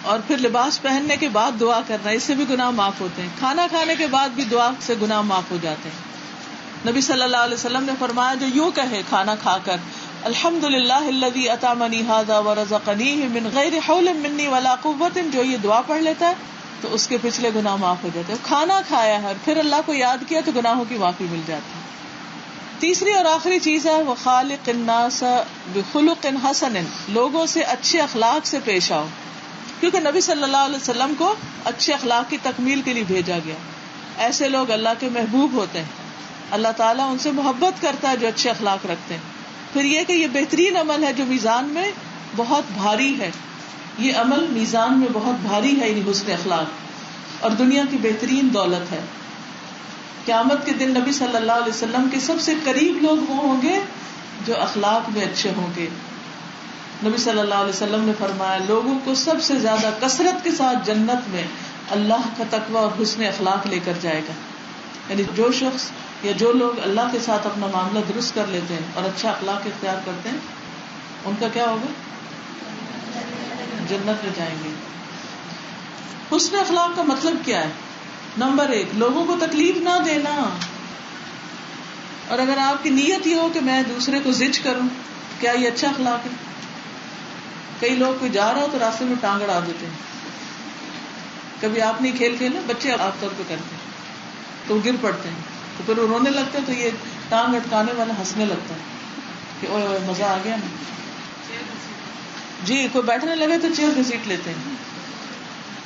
اور پھر لباس پہننے کے بعد دعا کرنا, اس سے بھی گناہ معاف ہوتے ہیں. کھانا کھانے کے بعد بھی دعا سے گناہ معاف ہو جاتے ہیں. نبی صلی اللہ علیہ وسلم نے فرمایا جو یوں کہے کھانا کھا کر الحمدللہ الذی اطعمنی ھذا ورزقنیہ من غیر حول منی ولا قوۃ, جو یہ دعا پڑھ لیتا ہے تو اس کے پچھلے گناہ معاف ہو جاتے ہیں. کھانا کھایا ہے پھر اللہ کو یاد کیا تو گناہوں کی معافی مل جاتی ہے. تیسری اور آخری چیز ہے وخالق الناس بخلق حسن, لوگوں سے اچھے اخلاق سے پیش آؤ, کیونکہ نبی صلی اللہ علیہ وسلم کو اچھے اخلاق کی تکمیل کے لیے بھیجا گیا. ایسے لوگ اللہ کے محبوب ہوتے ہیں, اللہ تعالیٰ ان سے محبت کرتا ہے جو اچھے اخلاق رکھتے ہیں. پھر یہ کہ یہ بہترین عمل ہے جو میزان میں بہت بھاری ہے, یہ عمل میزان میں بہت بھاری ہے, یعنی حسن اخلاق, اور دنیا کی بہترین دولت ہے. قیامت کے دن نبی صلی اللہ علیہ وسلم کے سب سے قریب لوگ وہ ہوں گے جو اخلاق میں اچھے ہوں گے. نبی صلی اللہ علیہ وسلم نے فرمایا لوگوں کو سب سے زیادہ کثرت کے ساتھ جنت میں اللہ کا تقوی اور حسن اخلاق لے کر جائے گا. یعنی جو شخص یا جو لوگ اللہ کے ساتھ اپنا معاملہ درست کر لیتے ہیں اور اچھا اخلاق اختیار کرتے ہیں ان کا کیا ہوگا, جنت میں جائیں گے. حسن اخلاق کا مطلب کیا ہے؟ نمبر 1 لوگوں کو تکلیف نہ دینا, اور اگر آپ کی نیت یہ ہو کہ میں دوسرے کو زج کروں, کیا یہ اچھا اخلاق ہے؟ کئی لوگ کوئی جا رہا ہو تو راستے میں ٹانگ اڑا دیتے ہیں. کبھی آپ نہیں کھیل کھیلے, بچے آپ طور پہ کرتے ہیں تو گر پڑتے ہیں, تو پھر وہ رونے لگتے ہیں تو یہ ٹانگ اٹکانے والا ہنسنے لگتا ہے کہ اوے اوے مزہ آ گیا نا. جی کوئی بیٹھنے لگے تو چیئر گھسیٹ لیتے ہیں.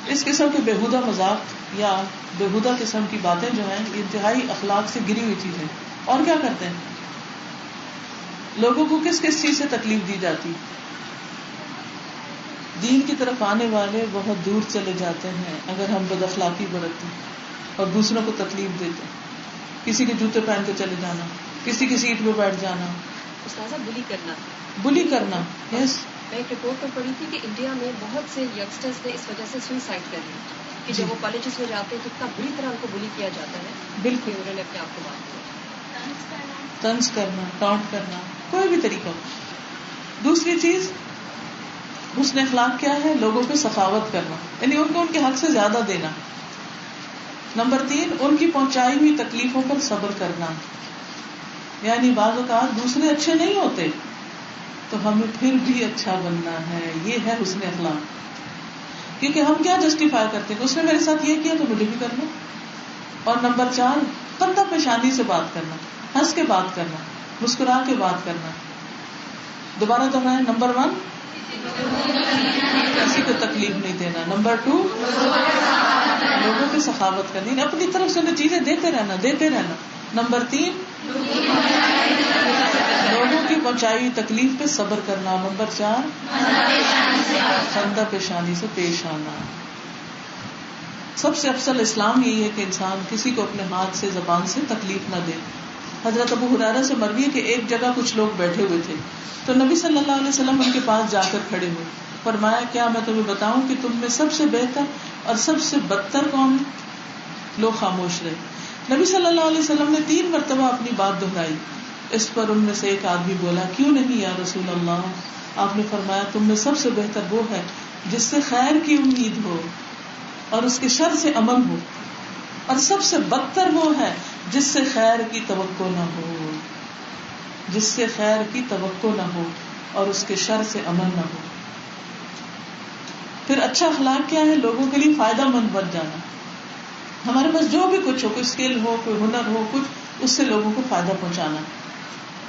اس قسم کے بےہودہ مذاق یا بےہودہ قسم کی باتیں جو ہیں یہ انتہائی اخلاق سے گری ہوئی چیزیں. اور کیا کرتے ہیں, لوگوں کو کس کس چیز سے تکلیف دی جاتی, دین کی طرف آنے والے بہت دور چلے جاتے ہیں اگر ہم بد اخلاقی برتتے اور دوسروں کو تکلیف دیتے. کسی کے جوتے پہن کے چلے جانا, کسی کی سیٹ پہ بیٹھ جانا, استاذہ بلی کرنا. یس, میں ایک رپورٹ میں پڑھی تھی کہ انڈیا میں بہت سے ینگسٹرز نے اس وجہ سے سوئسائڈ کر لی کہ جب وہ کالجز میں جاتے ہیں تو اتنا بری طرح ان کو بلی کیا جاتا ہے. بالکل انہوں نے اپنے آپ کو بات کیا, طنز کرنا, ٹانٹ کرنا, کوئی بھی طریقہ. دوسری چیز حسن اخلاق کیا ہے, لوگوں پہ سخاوت کرنا, یعنی ان کو ان کے حق سے زیادہ دینا. نمبر 3 ان کی پہنچائی ہوئی تکلیفوں پر صبر کرنا. یعنی بعض اوقات دوسرے اچھے نہیں ہوتے تو ہمیں پھر بھی اچھا بننا ہے. یہ ہے حسن اخلاق. کیونکہ ہم کیا جسٹیفائی کرتے ہیں کہ اس نے میرے ساتھ یہ کیا تو مجھے بھی کرنا. اور نمبر 4 خندہ پیشانی سے بات کرنا, ہنس کے بات کرنا, مسکرا کے بات کرنا. دوبارہ دہرائیں. نمبر 1 کسی کو تکلیف نہیں دینا. نمبر 2 لوگوں کی سخاوت کرنی, اپنی طرف سے چیزیں دیتے رہنا. نمبر 3 لوگوں کی پہنچائی تکلیف پہ صبر کرنا. نمبر 4 خندہ پیشانی سے پیش آنا. سب سے افضل اسلام یہی ہے کہ انسان کسی کو اپنے ہاتھ سے زبان سے تکلیف نہ دے. حضرت ابو ہریرہ سے مروی ہے کہ ایک جگہ کچھ لوگ بیٹھے ہوئے تھے تو نبی صلی اللہ علیہ وسلم ان کے پاس جا کر کھڑے ہوئے. فرمایا کیا میں تمہیں بتاؤں کہ تم میں سب سے بہتر اور سب سے بدتر کون ہے؟ لوگ خاموش رہے. نبی صلی اللہ علیہ وسلم نے 3 مرتبہ اپنی بات دہرائی. اس پر ان میں سے ایک آدمی بولا کیوں نہیں یا رسول اللہ. آپ نے فرمایا تم میں سب سے بہتر وہ ہے جس سے خیر کی امید ہو اور اس کے شر سے امن ہو, اور سب سے بدتر وہ ہے جس سے خیر کی توقع نہ ہو, جس سے خیر کی توقع نہ ہو اور اس کے شر سے امن نہ ہو. پھر اچھا اخلاق کیا ہے؟ لوگوں کے لیے فائدہ مند بن جانا. ہمارے پاس جو بھی کچھ ہو, کوئی اسکل ہو, کوئی ہنر ہو, کچھ اس سے لوگوں کو فائدہ پہنچانا.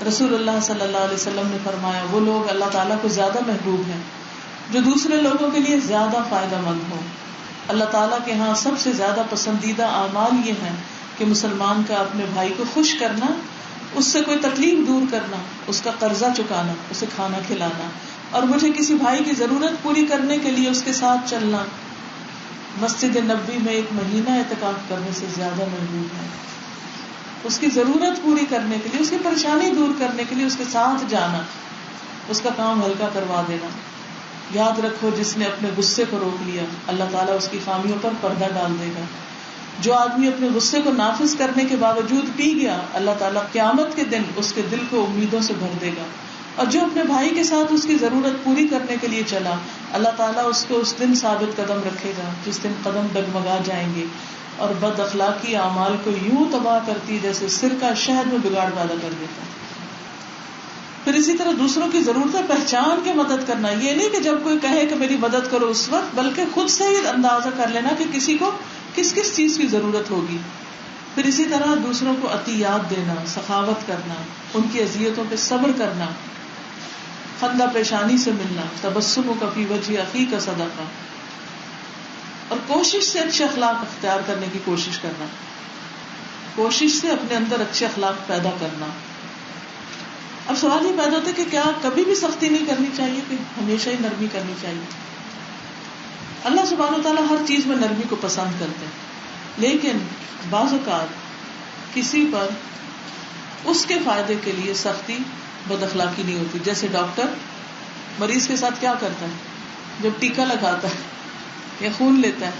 رسول اللہ صلی اللہ علیہ وسلم نے فرمایا وہ لوگ اللہ تعالیٰ کو زیادہ محبوب ہیں جو دوسرے لوگوں کے لیے زیادہ فائدہ مند ہوں. اللہ تعالیٰ کے ہاں سب سے زیادہ پسندیدہ اعمال یہ ہیں کہ مسلمان کا اپنے بھائی کو خوش کرنا, اس سے کوئی تکلیف دور کرنا, اس کا قرضہ چکانا, اسے کھانا کھلانا, اور مجھے کسی بھائی کی ضرورت پوری کرنے کے لیے اس کے ساتھ چلنا مسجد نبوی میں 1 مہینہ اعتکاف کرنے سے زیادہ محبوب ہے. اس کی ضرورت پوری کرنے کے لیے, اس کی پریشانی دور کرنے کے لیے اس کے ساتھ جانا, اس کا کام ہلکا کروا دینا. یاد رکھو جس نے اپنے غصے کو روک لیا اللہ تعالیٰ اس کی خامیوں پر پردہ ڈال دے گا. جو آدمی اپنے غصے کو نافذ کرنے کے باوجود پی گیا اللہ تعالیٰ قیامت کے دن اس کے دل کو امیدوں سے بھر دے گا. اور جو اپنے بھائی کے ساتھ اس کی ضرورت پوری کرنے کے لیے چلا اللہ تعالیٰ اس کو اس دن ثابت قدم رکھے گا جس دن قدم ڈگمگا جائیں گے اور بد اخلاقی اعمال کو یوں تباہ کرتی جیسے سرکہ شہد میں بگاڑ پیدا کر دیتا. پھر اسی طرح دوسروں کی ضرورتیں پہچان کے مدد کرنا. یہ نہیں کہ جب کوئی کہے کہ میری مدد کرو اس وقت, بلکہ خود سے ہی اندازہ کر لینا کہ کسی کو کس کس چیز کی ضرورت ہوگی. پھر اسی طرح دوسروں کو عطیات دینا, سخاوت کرنا, ان کی اذیتوں پہ صبر کرنا, خندہ پیشانی سے ملنا, تبسم کا فی وجہ اخی کا صدقہ, اور کوشش سے اچھے اخلاق اختیار کرنے کی کوشش کرنا, کوشش سے اپنے اندر اچھے اخلاق پیدا کرنا. اب سوال یہ پیدا ہوتا ہے کہ کیا کبھی بھی سختی نہیں کرنی چاہیے کہ ہمیشہ ہی نرمی کرنی چاہیے؟ اللہ سبحانہ و تعالیٰ ہر چیز میں نرمی کو پسند کرتے ہیں, لیکن بعض اوقات کسی پر اس کے فائدے کے لیے سختی بد اخلاقی نہیں ہوتی. جیسے ڈاکٹر مریض کے ساتھ کیا کرتا ہے جب ٹیکا لگاتا ہے یا خون لیتا ہے,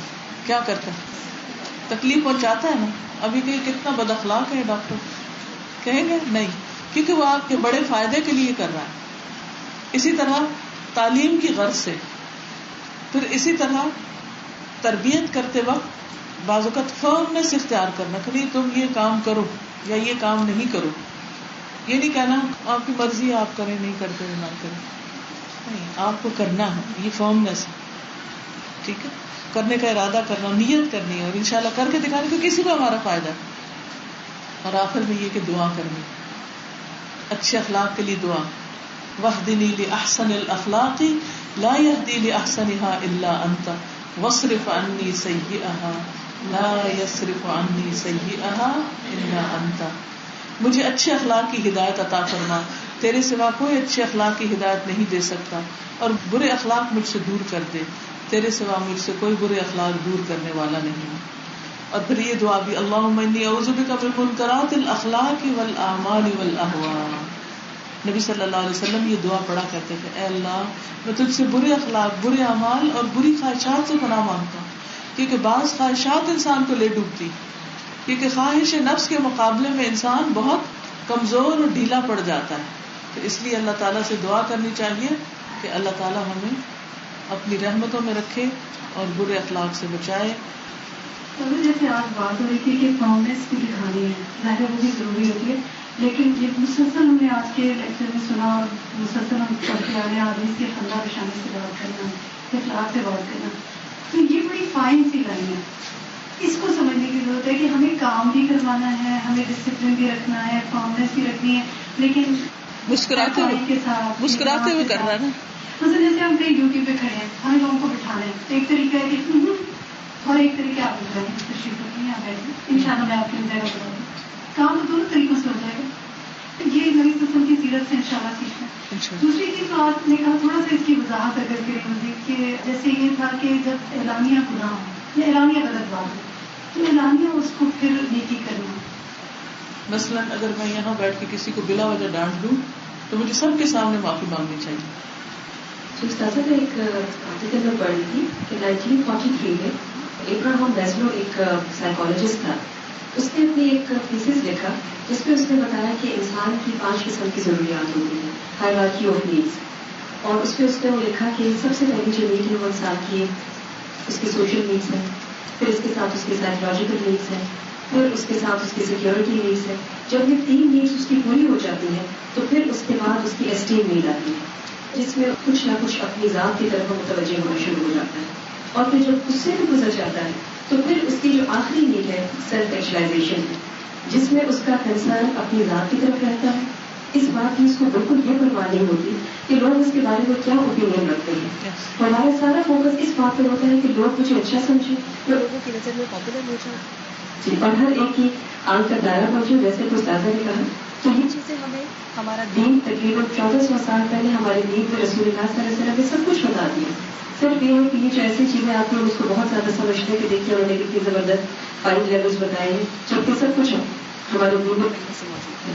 کیا کرتا ہے؟ تکلیف پہنچاتا ہے نا. ابھی کہ کتنا بد اخلاق ہے ڈاکٹر, کہیں گے نہیں, کیونکہ وہ آپ کے بڑے فائدے کے لیے کر رہا ہے. اسی طرح تعلیم کی غرض سے. پھر اسی طرح تربیت کرتے وقت بعض اوقات فرمنس اختیار کرنا کہ نہیں تم یہ کام کرو یا یہ کام نہیں کرو. یہ نہیں کہنا آپ کی مرضی آپ کریں, نہیں کرتے نہ کریں, نہیں, آپ کو کرنا ہے. یہ فرمنس ہے, ٹھیک ہے, کرنے کا ارادہ کرنا, نیت کرنی ہے اور انشاءاللہ کر کے دکھانے کو کسی کو ہمارا فائدہ ہے. اور آخر میں یہ کہ دعا کرنی, اچھے اخلاق کے لیے دعا. وَاهْدِنِي لِأَحْسَنِ الْأَخْلَاقِ لَا يَهْدِي لِأَحْسَنِهَا إِلَّا أَنْتَ وَاصْرِفْ عَنِّي سَيِّئَهَا لَا يَصْرِفُ عَنِّي سَيِّئَهَا إِلَّا أَنْتَ. مجھے اچھے اخلاق کی ہدایت عطا فرما, تیرے سوا کوئی اچھے اخلاق کی ہدایت نہیں دے سکتا, اور برے اخلاق مجھ سے دور کر دے, تیرے سوا مجھ سے کوئی برے اخلاق دور کرنے والا نہیں. اور پھر یہ دعا بھی, اللہم انی اعوذ بک من منکرات الاخلاق والاعمال والاہواء. نبی صلی اللہ علیہ وسلم یہ دعا پڑھا کرتے تھے, اے اللہ میں تجھ سے برے اخلاق, برے اعمال اور بری خواہشات سے پناہ مانگتا ہوں, کیونکہ بعض خواہشات انسان کو لے ڈوبتی, کیونکہ خواہش نفس کے مقابلے میں انسان بہت کمزور اور ڈھیلا پڑ جاتا ہے. تو اس لیے اللہ تعالیٰ سے دعا کرنی چاہیے کہ اللہ تعالیٰ ہمیں اپنی رحمتوں میں رکھے اور برے اخلاق سے بچائے. جیسے آج بات ہو رہی تھی کہ پرومس بھی دکھانی ہے, ظاہر وہ بھی ضروری ہوتی ہے, لیکن یہ مسلسل ہم نے آج کے لیکچر میں سنا اور مسلسل ہم پڑھتے آ رہے ہیں آدمی کی خندہ بشانی سے بات کرنا، اخلاق سے بات کرنا، تو یہ بڑی فائن سی لائن ہے. اس کو سمجھنے کی ضرورت ہے کہ ہمیں کام بھی کروانا ہے، ہمیں ڈسپلن بھی رکھنا ہے، فارمنس بھی رکھنی ہے، لیکن مسکراتے ہوئے کرنا نا. مثلا جیسے ہم کہیں ڈیوٹی پہ کھڑے ہیں، ہمیں لوگوں کو بٹھانا ہے، ایک طریقہ ہے کہ اور ایک طریقہ آپ بتائیں تشریف رکھیں یہاں بیٹھیں، ان شاء اللہ میں آپ کی جگہ بتاؤں گی. کام تو دونوں طریقوں سے ہو جائے گا. یہ نبی قسم کی سیرت سے انشاءاللہ سیکھنا ہے. دوسری چیز تو آپ نے کہا تھوڑا سا اس کی وضاحت اگر کریں مزید کہ جیسے یہ تھا کہ جب اعلانیہ گناہ ہو یا اعلانیہ غلط بات ہو تو اعلانیہ اس کو پھر نیکی کرنا. مثلا اگر میں یہاں بیٹھ کے کسی کو بلا وجہ ڈانٹ دوں تو مجھے سب کے سامنے معافی مانگنی چاہیے. استاذہ میں ایک آرٹیکل میں پڑھ رہی تھی کہ 1943 میں ابراہم میسلو ایک سائیکالوجسٹ تھا. اس نے اپنی ایک تھیسس لکھا جس میں اس نے بتایا کہ انسان کی 5 قسم کی ضروریات ہوتی ہیں، ہائرارکی آف نیڈس. اور اس میں اس نے وہ لکھا کہ سب سے پہلی جو نیڈ ہے وہ انسان کی اس کی سوشل نیڈس ہے، پھر اس کے ساتھ اس کی سائیکولوجیکل نیڈس ہے، پھر اس کے ساتھ اس کی سیکیورٹی نیڈس ہے. جب یہ 3 نیڈس اس کی پوری ہو جاتی ہیں تو پھر اس کے بعد اس کی اسٹیم نیڈ آتی ہے جس میں کچھ نہ کچھ اپنی ذات کی طرف متوجہ ہونا شروع ہو جاتا ہے. اور پھر جب اس سے بھی گزر جاتا ہے تو پھر اس کی جو آخری نیڈ ہے سیلف ایکچولائزیشن ہے جس میں اس کا کنسرن اپنی ذات کی طرف رہتا ہے. اس بات کی اس کو بالکل یہ پرواہ نہیں ہوتی کہ لوگ اس کے بارے میں کیا اوپینین رکھتے ہیں. ہمارا سارا فوکس اس بات پر ہوتا ہے کہ لوگ مجھے اچھا سمجھے، لوگوں کی نظر میں پاپولر ہو جائے جی، اور ہر ایک کی آنکھ کا دائرہ پہنچے. جیسے کچھ استاذہ نے کہا تو یہ چیزیں ہمیں ہمارا دین تقریباً 1400 سال پہلے ہمارے دین میں رسول اللہ صلی اللہ علیہ وسلم نے سب کچھ بتا دیا. صرف یہ ہے کہ یہ جو ایسی چیزیں آپ لوگ اس کو بہت زیادہ سمجھتے کہ دیکھیے انہوں نے کتنی زبردست 5 لیولز بتائے ہیں، جبکہ سب کچھ ہمارے دین میں موجود ہے.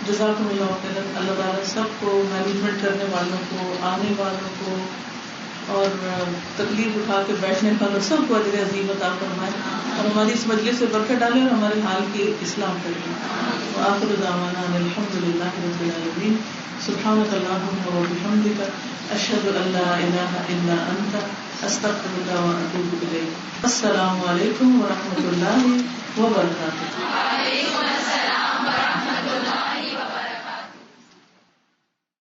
جزاکم اللہ خیر. اللہ تعالیٰ سب کو، مینجمنٹ کرنے والوں کو، آنے والوں کو اور تکلیف اٹھا کے بیٹھنے والوں سب کو اجر عظیم عطا فرمائے اور ہماری اس مجلس سے برکت ڈالے اور ہمارے حال کی اصلاح کرے. وآخر دعوانا الحمد للہ رب العالمین. سبحانک اللہم وبحمدک اشہد ان لا الہ الا انت استغفرک واتوب الیک. السلام علیکم ورحمۃ اللہ وبرکاتہ.